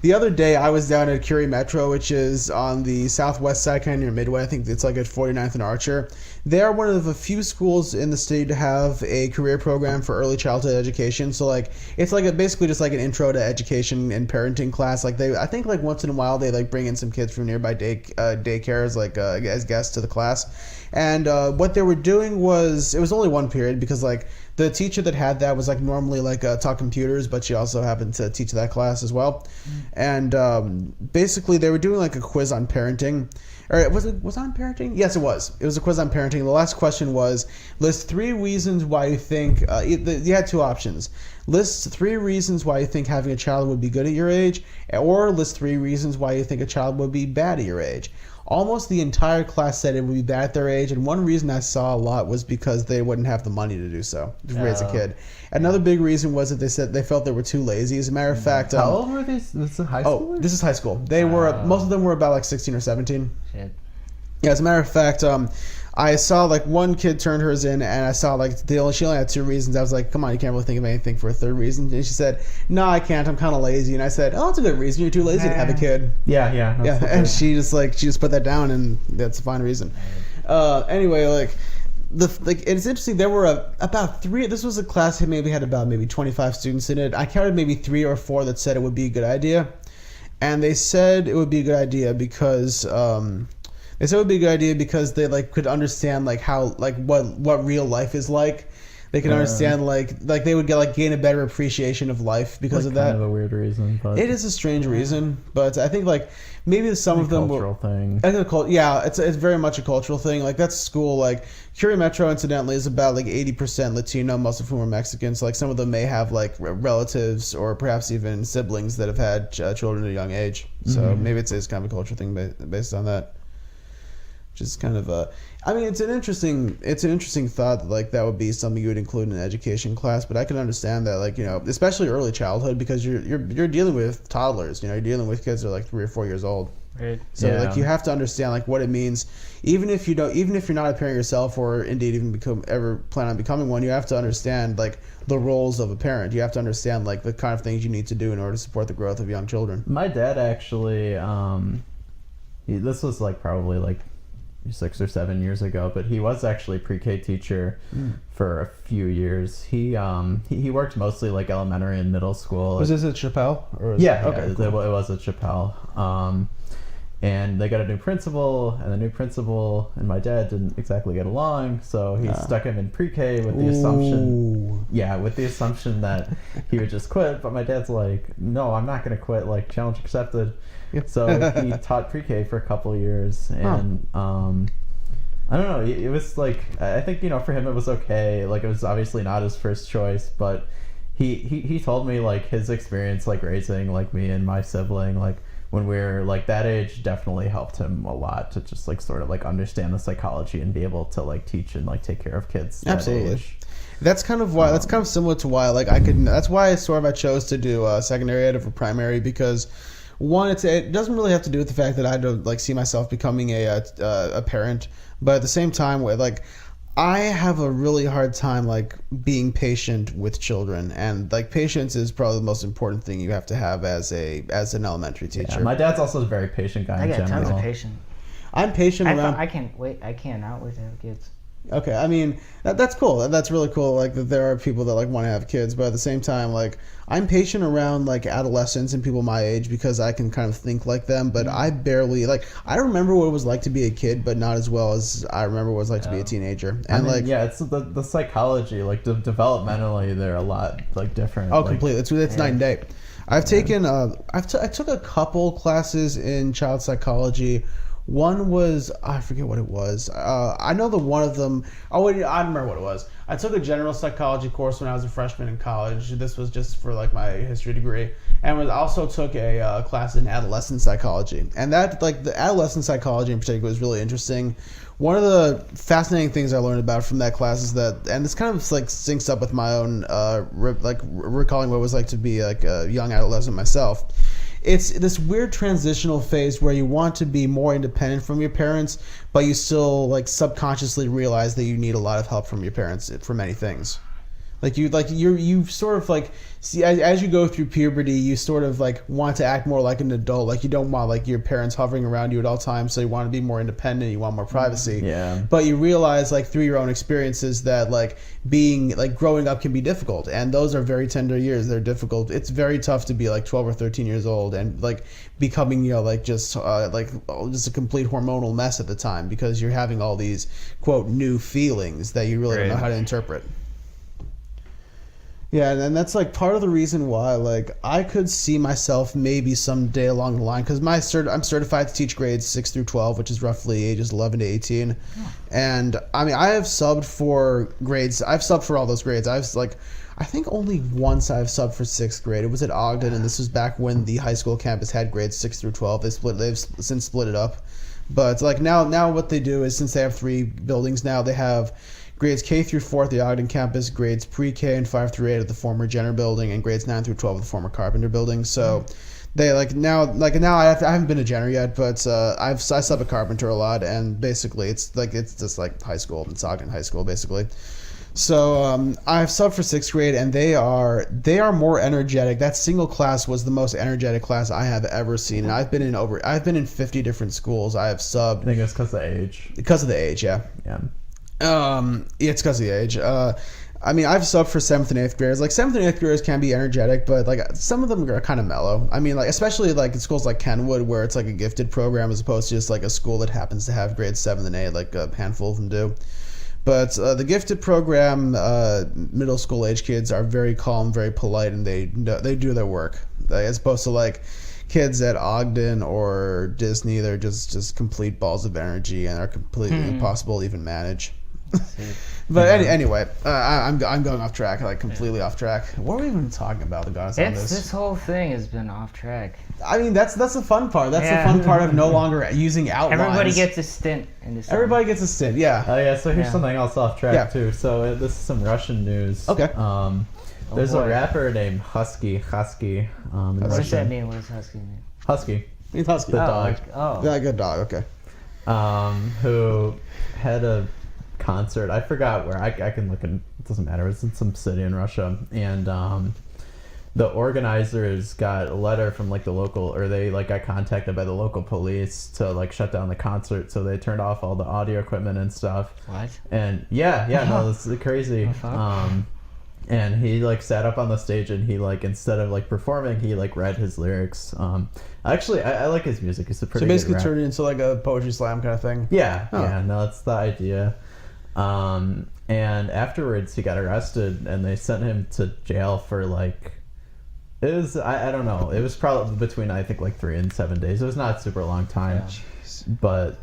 the other day I was down at Curie Metro, which is on the southwest side, kind of near Midway. I think it's like at 49th and Archer. They are one of the few schools in the state to have a career program for early childhood education. So like it's like basically just like an intro to education and parenting class. Like I think like once in a while they like bring in some kids from nearby daycares like as guests to the class. And what they were doing was, it was only one period because like the teacher that had that was like normally like taught computers, but she also happened to teach that class as well. And basically they were doing like a quiz on parenting. Or was it on parenting? Yes, it was. It was a quiz on parenting. The last question was, list 3 reasons why you think, you had 2 options. List 3 reasons why you think having a child would be good at your age, or list 3 reasons why you think a child would be bad at your age. Almost the entire class said it would be bad at their age, and one reason I saw a lot was because they wouldn't have the money to do so, to raise a kid. Another big reason was that they said they felt they were too lazy. As a matter of fact... How old were these? This is high school? Oh, this is high school. They were, most of them were about like 16 or 17. Shit. Yeah, as a matter of fact, I saw like one kid turned hers in, and I saw like she only had 2 reasons. I was like, come on, you can't really think of anything for a 3rd reason. And she said, no, I can't. I'm kind of lazy. And I said, oh, that's a good reason. You're too lazy to have a kid. Yeah. And she just put that down, and that's a fine reason. Anyway, it's interesting. There were about 3. This was a class that maybe had about 25 students in it. I counted maybe 3 or 4 that said it would be a good idea, and they said it would be a good idea because. They said it would be a good idea because they like could understand like how like what real life is like. They can understand like they would get gain a better appreciation of life because of that. Kind of a weird reason, but it is a strange reason. But I think like maybe some of them cultural thing. Yeah, it's very much a cultural thing. Like that school, like Curie Metro, incidentally, is about like 80% Latino, most of whom are Mexican. So like some of them may have like relatives or perhaps even siblings that have had children at a young age. So maybe it's kind of a cultural thing based on that. which is kind of a. I mean, it's an interesting thought. Like that would be something you would include in an education class, but I can understand that, like, you know, especially early childhood, because you're dealing with toddlers. You know, you're dealing with kids that are like 3 or 4 years old. Right. So like you have to understand like what it means, even if you're not a parent yourself, or indeed even ever plan on becoming one. You have to understand like the roles of a parent. You have to understand like the kind of things you need to do in order to support the growth of young children. My dad actually, this was like probably like 6 or 7 years ago, but he was actually a pre-K teacher for a few years. He worked mostly like elementary and middle school. Was this at Chappelle? Okay, cool. It was at Chappelle. And they got a new principal, and the new principal and my dad didn't exactly get along, so he stuck him in pre-K with the assumption that he would just quit. But my dad's like, no, I'm not going to quit, like, challenge accepted. So he taught pre-K for a couple of years, and I don't know, it was like, I think, you know, for him it was okay. Like, it was obviously not his first choice, but he told me, like, his experience, like, raising, like, me and my sibling, like, when we were like that age, definitely helped him a lot to just like sort of like understand the psychology and be able to like teach and like take care of kids that Absolutely. age. That's kind of why. That's kind of similar to why like I could. That's why I chose to do secondary ed over primary, because one, it doesn't really have to do with the fact that I don't like see myself becoming a parent, but at the same time, with like, I have a really hard time like being patient with children, and like patience is probably the most important thing you have to have as an elementary teacher. Yeah, my dad's also a very patient guy. I got general. tons of patience. I'm patient around. I cannot wait to have kids. Okay, I mean that's cool. That's really cool. Like that there are people that like want to have kids, but at the same time, like I'm patient around like adolescents and people my age because I can kind of think like them. But I barely I remember what it was like to be a kid, but not as well as I remember what it was like to be a teenager. And it's the psychology, like developmentally, they're a lot like different. Oh, completely. It's night and day. I've taken I took a couple classes in child psychology. One was, I forget what it was. I know that one of them, I remember what it was. I took a general psychology course when I was a freshman in college. This was just for like my history degree. And I also took a class in adolescent psychology. And that, like the adolescent psychology in particular was really interesting. One of the fascinating things I learned about from that class is that, and this kind of like syncs up with my own, recalling what it was like to be like a young adolescent myself. It's this weird transitional phase where you want to be more independent from your parents, but you still like subconsciously realize that you need a lot of help from your parents for many things. You sort of like see as you go through puberty, you sort of like want to act more like an adult. Like you don't want like your parents hovering around you at all times, so you want to be more independent. You want more privacy. Yeah. But you realize like through your own experiences that like growing up can be difficult, and those are very tender years. They're difficult. It's very tough to be like 12 or 13 years old and like becoming just a complete hormonal mess at the time because you're having all these quote new feelings that you really don't know how to interpret. Yeah, and that's like part of the reason why like I could see myself maybe someday along the line, because I'm certified to teach grades 6 through 12, which is roughly ages 11 to 18. And I mean I have subbed for grades. I've subbed for all those grades. I think only once I've subbed for 6th grade. It was at Ogden, and this was back when the high school campus had grades 6 through 12. They've since split it up. But like now what they do is, since they have 3 buildings now, they have grades K through 4 at the Ogden campus, grades pre-K and 5 through 8 at the former Jenner building, and grades 9 through 12 at the former Carpenter building. So they now I haven't been a Jenner yet, but I sub at Carpenter a lot, and basically it's just like high school. It's Ogden High School basically. So I've subbed for 6th grade, and they are more energetic. That single class was the most energetic class I have ever seen, and I've been in 50 different schools. I have subbed. I think it's because of the age. Because of the age, yeah. Yeah. It's because of the age. I mean, I've subbed for 7th and 8th graders. Like 7th and 8th graders can be energetic, but like some of them are kind of mellow. I mean, like especially like in schools like Kenwood, where it's like a gifted program as opposed to just like a school that happens to have grades 7 and 8, like a handful of them do. But the gifted program, middle school age kids are very calm, very polite, and they do their work. As opposed to like kids at Ogden or Disney, they're just complete balls of energy and are completely impossible to even manage. But anyway, I'm going off track, like completely off track. What are we even talking about? The goddess on this. This whole thing has been off track. I mean, that's the fun part. That's the fun part of no longer using outlines. Everybody gets a stint in this. Everybody gets a stint. Yeah. Oh yeah. So here's something else off track too. So this is some Russian news. Okay. There's a rapper named Husky. What does that mean? What does Husky mean? Husky. He's Husky. The dog. Yeah, good dog. Okay. Who had a concert. I forgot where. I can look in. It doesn't matter. It's in some city in Russia, and the organizers got a letter from like the local, or they like got contacted by the local police to like shut down the concert. So they turned off all the audio equipment and stuff. What? And no, this is crazy. And he like sat up on the stage and he like, instead of like performing, he like read his lyrics. Actually, I like his music. It's a pretty. So basically, good turned it into like a poetry slam kind of thing. Yeah. No, that's the idea. And afterwards, he got arrested and they sent him to jail for like. It was I don't know. It was probably between I think like 3 and 7 days. It was not a super long time. But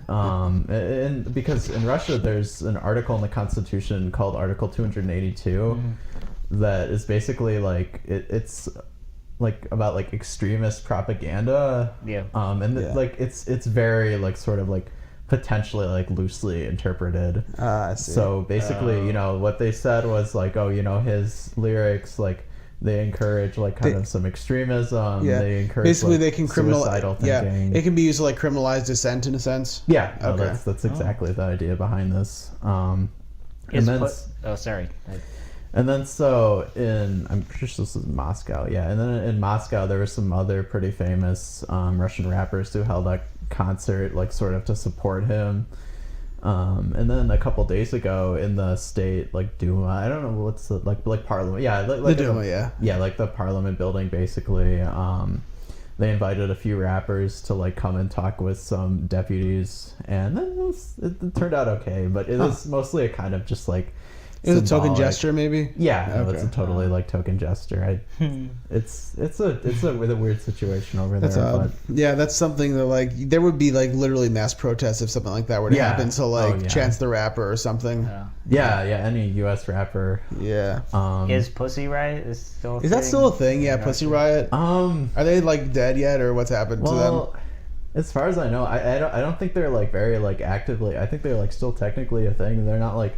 because in Russia there's an article in the Constitution called Article 282 that is basically like it's like about like extremist propaganda. Like it's very like sort of like potentially like loosely interpreted. I see. So basically, what they said was like, his lyrics like. They encourage like kind of some extremism. Yeah. They encourage basically like, they can suicidal thinking. Yeah, it can be used to like criminalize dissent in a sense. Yeah, no, okay. That's exactly the idea behind this. Sorry. And then so I'm pretty sure this is Moscow. Yeah, and then in Moscow there were some other pretty famous Russian rappers who held a concert like sort of to support him. And then a couple days ago in the state like Duma, I don't know what's the like Parliament. Yeah, like the Duma. Yeah, like the Parliament building basically. They invited a few rappers to like come and talk with some deputies, and then it turned out okay. But it was mostly a kind of just like. Is it a token gesture, maybe? Yeah, no, it's a totally like token gesture. It's a weird situation over there. But yeah, that's something that like there would be like literally mass protests if something like that were to happen to like Chance the Rapper or something. Yeah, any U.S. rapper. Yeah. Is Pussy Riot still? Is that still a thing? Yeah, Pussy Riot. Are they like dead yet, or what's happened to them? As far as I know, I don't think they're like very like actively. I think they're like still technically a thing. They're not like.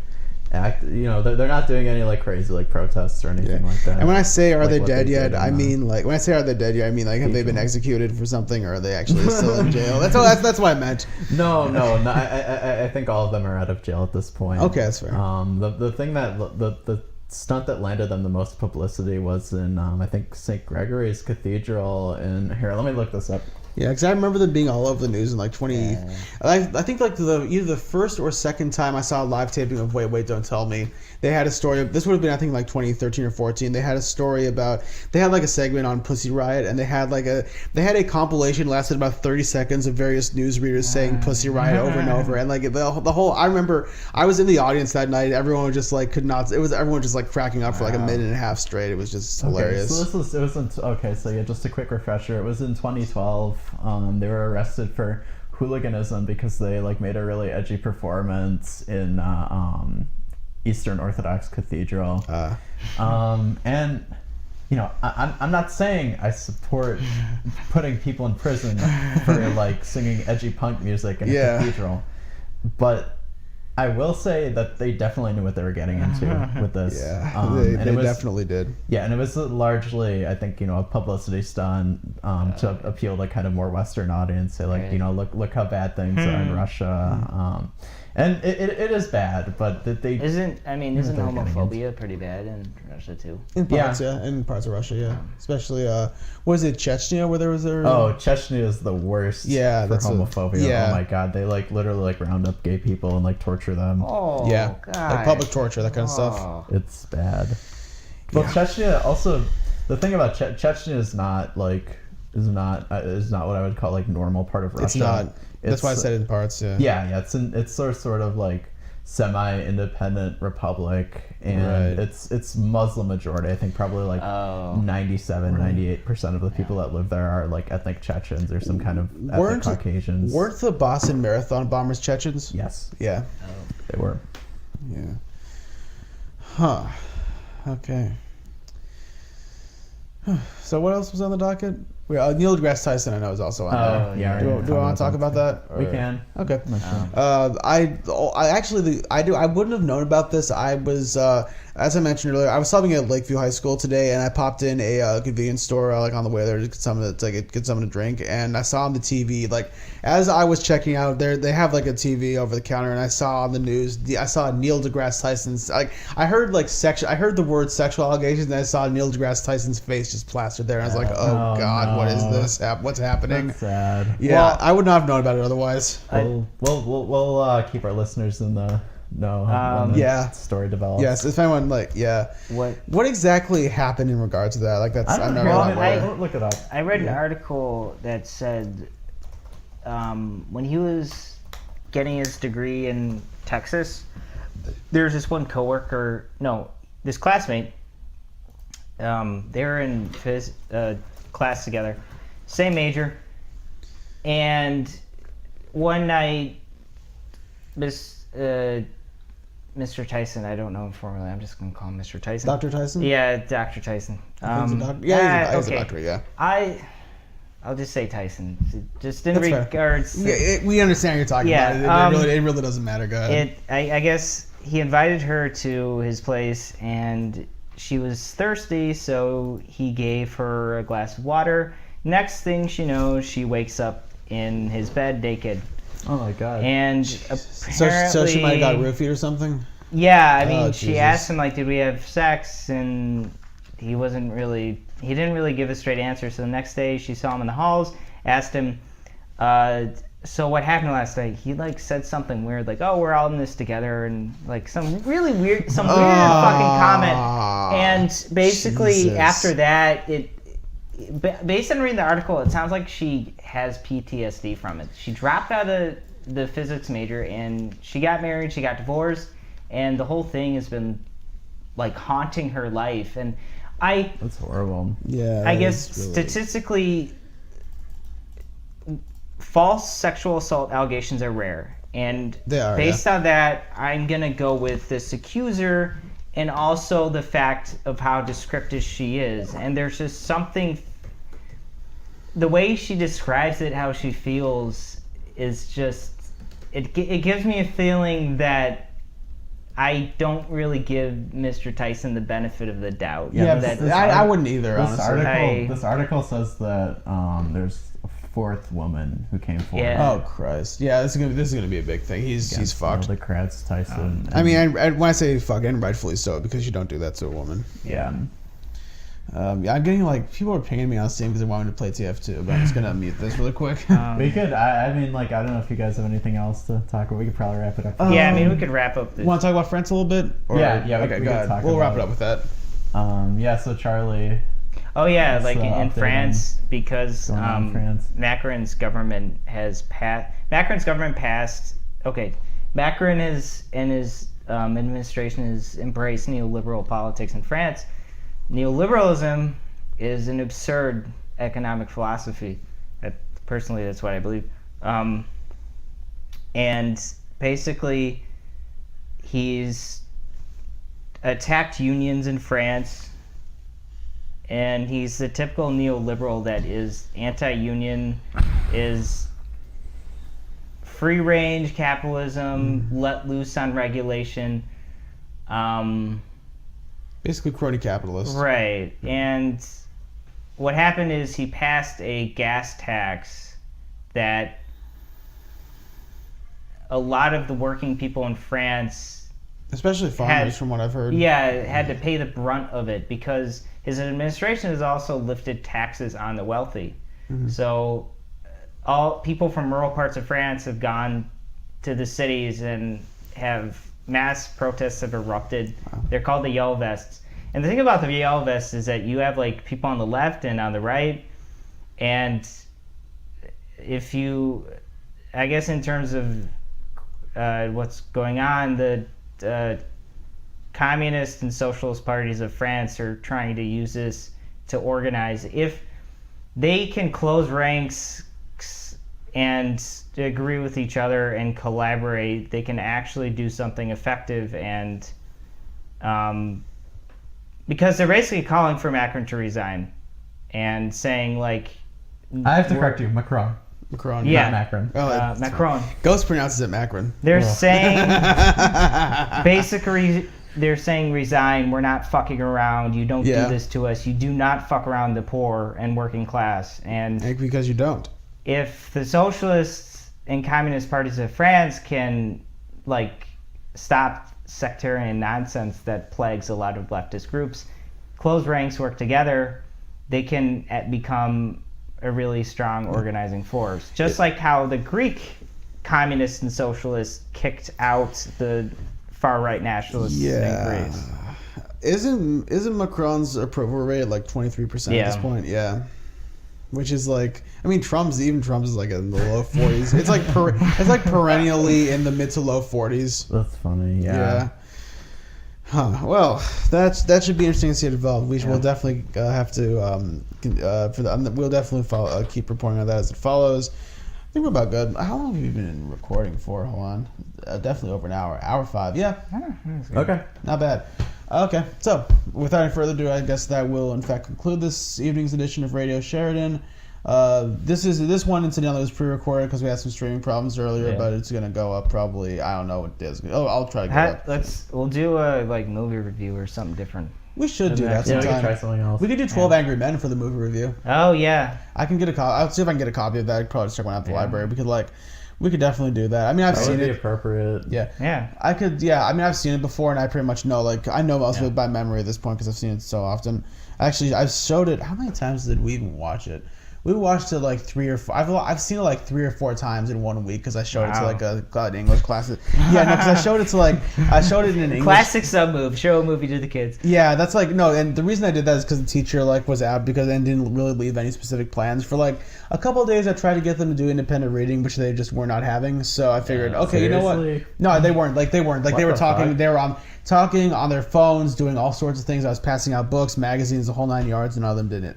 They're not doing any like crazy like protests or anything like that. And when I say are they dead yet, I mean like when I say are they dead yet, I mean like have they been executed for something, or are they actually still in jail? That's what I meant. No. I think all of them are out of jail at this point. Okay, that's fair. The thing that the stunt that landed them the most publicity was in I think St. Gregory's Cathedral in here. Let me look this up. Yeah, because I remember them being all over the news in like 20. I think like either the first or second time I saw a live taping of Wait, Don't Tell Me, they had a story. This would have been I think like 2013 or 14. They had a story about they had like a segment on Pussy Riot, and they had a compilation lasted about 30 seconds of various news readers saying Pussy Riot over and over, and like the whole. I remember I was in the audience that night. Everyone was just like could not. It was everyone just like cracking up for like a minute and a half straight. It was just hilarious. So just a quick refresher. It was in 2012. They were arrested for hooliganism because they like made a really edgy performance in Eastern Orthodox Cathedral. And I'm not saying I support putting people in prison for like singing edgy punk music in a cathedral, but I will say that they definitely knew what they were getting into with this. Yeah, they definitely did. Yeah, and it was largely, I think, a publicity stunt to appeal to kind of more Western audience. Say like, look how bad things are in Russia. And it is bad, but isn't homophobia pretty bad in Russia too? In parts, in parts of Russia, especially was it Chechnya where there was Chechnya is the worst. Yeah, for homophobia. Oh my god, they like literally like round up gay people and like torture them. Oh yeah, god. Like public torture, that kind of stuff. It's bad. But Chechnya also, the thing about Chechnya is not what I would call like normal part of Russia. It's not. That's why I said in parts. Yeah. It's sort of like semi-independent republic, and it's Muslim majority. I think probably like 98% of the people that live there are like ethnic Chechens or some kind of ethnic Caucasians. Weren't the Boston Marathon bombers Chechens? Yes. Yeah. They were. Yeah. Huh. Okay. So what else was on the docket? Neil deGrasse Tyson, I know, is also on there. Yeah. Do I want to talk about that? Or? We can. Okay. I wouldn't have known about this. I was, as I mentioned earlier, I was stopping at Lakeview High School today, and I popped in a convenience store like on the way there to get something to drink, and I saw on the TV, like as I was checking out there, they have like a TV over the counter, and I saw on the news, I saw Neil deGrasse Tyson's, like I heard the word sexual allegations, and I saw Neil deGrasse Tyson's face just plastered there, and I was like, oh God. No. What is this? What's happening? That's sad. Yeah, well, I would not have known about it otherwise. We'll keep our listeners in the know when the story develops. Yes, if anyone what exactly happened in regard to that? Like that's I don't look it up. I read an article that said when he was getting his degree in Texas, there's this one this classmate. They were in class together, same major, and one night, Mr. Tyson, I don't know him formally, I'm just going to call him Mr. Tyson. Dr. Tyson? Yeah, Dr. Tyson. He's a doctor, yeah. I'll just say Tyson, just in regards. We understand what you're talking about. It really doesn't matter. Go ahead. I guess he invited her to his place, and she was thirsty, so he gave her a glass of water. Next thing she knows, she wakes up in his bed naked. Oh my God. And apparently, so she might have got roofied or something? Yeah, I mean, she asked him, like, did we have sex? And he didn't really give a straight answer. So the next day she saw him in the halls, asked him, so what happened last night? He said something weird, like, oh, we're all in this together, and some really weird, fucking comment. And basically after that, based on reading the article, it sounds like she has PTSD from it. She dropped out of the physics major, and she got married, she got divorced, and the whole thing has been haunting her life. And that's horrible. Yeah. I guess statistically, false sexual assault allegations are rare, and based on that, I'm gonna go with this accuser, and also the fact of how descriptive she is. And there's just something, the way she describes it, how she feels, is just it gives me a feeling that I don't really give Mr. Tyson the benefit of the doubt. I wouldn't either. This article says that there's a fourth woman who came forward. Yeah. Oh Christ! Yeah, this is gonna be a big thing. He's fucked. Neil deGrasse Tyson. I mean, when I say fucking, rightfully so, because you don't do that to a woman. Yeah. I'm getting people are pinging me on Steam because they want me to play TF2, but I'm just gonna mute this really quick. We could. I mean, I don't know if you guys have anything else to talk about. We could probably wrap it up. Yeah, I mean, we could wrap up. Want to talk about France a little bit? Yeah. Okay, go ahead. We'll wrap it up with that. So Charlie. Oh yeah, in France, because France. Macron's government passed. Okay, Macron and his administration has embraced neoliberal politics in France. Neoliberalism is an absurd economic philosophy. Personally, that's what I believe. And basically, he's attacked unions in France, and he's the typical neoliberal that is anti-union, is free-range capitalism, let loose on regulation. Basically crony capitalist. Right. And what happened is he passed a gas tax that a lot of the working people in France, especially farmers, from what I've heard, had to pay the brunt of it, because his administration has also lifted taxes on the wealthy. Mm-hmm. So all people from rural parts of France have gone to the cities and have mass protests have erupted. Wow. They're called the Yellow Vests. And the thing about the Yellow Vests is that you have people on the left and on the right. And if you, I guess in terms of what's going on, the communist and socialist parties of France are trying to use this to organize. If they can close ranks and agree with each other and collaborate, they can actually do something effective and because they're basically calling for Macron to resign and saying like, I have to correct you, Macron. Macron. Yeah. Not Macron. Oh, Macron. Ghost pronounces it Macron. They're saying basically they're saying resign. We're not fucking around. You don't do this to us. You do not fuck around the poor and working class. And because you don't. If the socialists and communist parties of France can like stop sectarian nonsense that plagues a lot of leftist groups, close ranks, work together, they can become a really strong organizing force. Just like how the Greek communists and socialists kicked out the far-right nationalists in Greece. Isn't Macron's approval rate like 23% at this point? Yeah. Which is like, I mean, Trump's is like in the low 40s. It's like perennially in the mid to low 40s. That's funny. Yeah. Huh. Well, that should be interesting to see it evolve. We'll definitely have to we'll definitely keep reporting on that as it follows. I think we're about good. How long have you been recording for? Hold on. Definitely over an hour. Hour 5. Yeah. Okay. Not bad. Okay. So, without any further ado, I guess that will in fact conclude this evening's edition of Radio Sheridan. This one incidentally was pre-recorded because we had some streaming problems earlier, but it's gonna go up probably. I don't know what it is. Oh, I'll try to get up. We'll do a movie review or something different. We should do that sometime. We could try something else. We could do 12 Angry Men for the movie review. Oh yeah. I can get a copy. I'll see if I can get a copy of that. I'd probably just check one out at the library. We could definitely do that. I mean, I've seen it. That would be appropriate. Yeah. I could. Yeah. I mean, I've seen it before, and I pretty much know. Like, I know most of it by memory at this point because I've seen it so often. Actually, I've showed it. How many times did we even watch it? We watched it like 3 or 4. I've seen it like 3 or 4 times in 1 week because I showed it to like an English class. Yeah, no, because I showed it in an English. Classic sub move. Show a movie to the kids. Yeah, that's like no, and the reason I did that is because the teacher like was out because and didn't really leave any specific plans for like a couple of days. I tried to get them to do independent reading, which they just were not having. So I figured, okay, you know what? No, they weren't. Like they were talking. Fuck? They were talking on their phones, doing all sorts of things. I was passing out books, magazines, the whole 9 yards, and none of them didn't.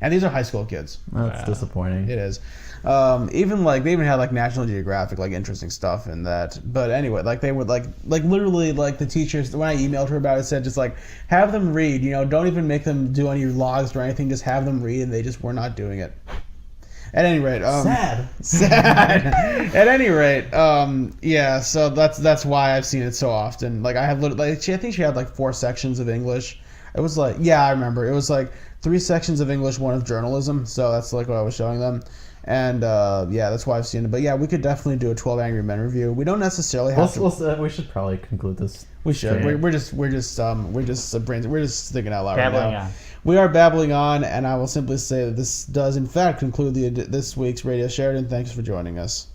And these are high school kids. That's disappointing. It is. Even like they even had like National Geographic, like interesting stuff in that. But anyway, like they would like literally like the teachers when I emailed her about it said just like have them read. You know, don't even make them do any logs or anything. Just have them read, and they just were not doing it. At any rate, sad. At any rate, yeah. So that's why I've seen it so often. Like I have literally, like, I think she had like 4 sections of English. It was like, yeah, I remember. It was like 3 sections of English, 1 of journalism. So that's like what I was showing them. And yeah, that's why I've seen it. But yeah, we could definitely do a 12 Angry Men review. We don't necessarily have to. We should probably conclude this. We should. We're just thinking out loud babbling right now. on. We are babbling on, and I will simply say that this does in fact conclude this week's Radio Sheridan. Thanks for joining us.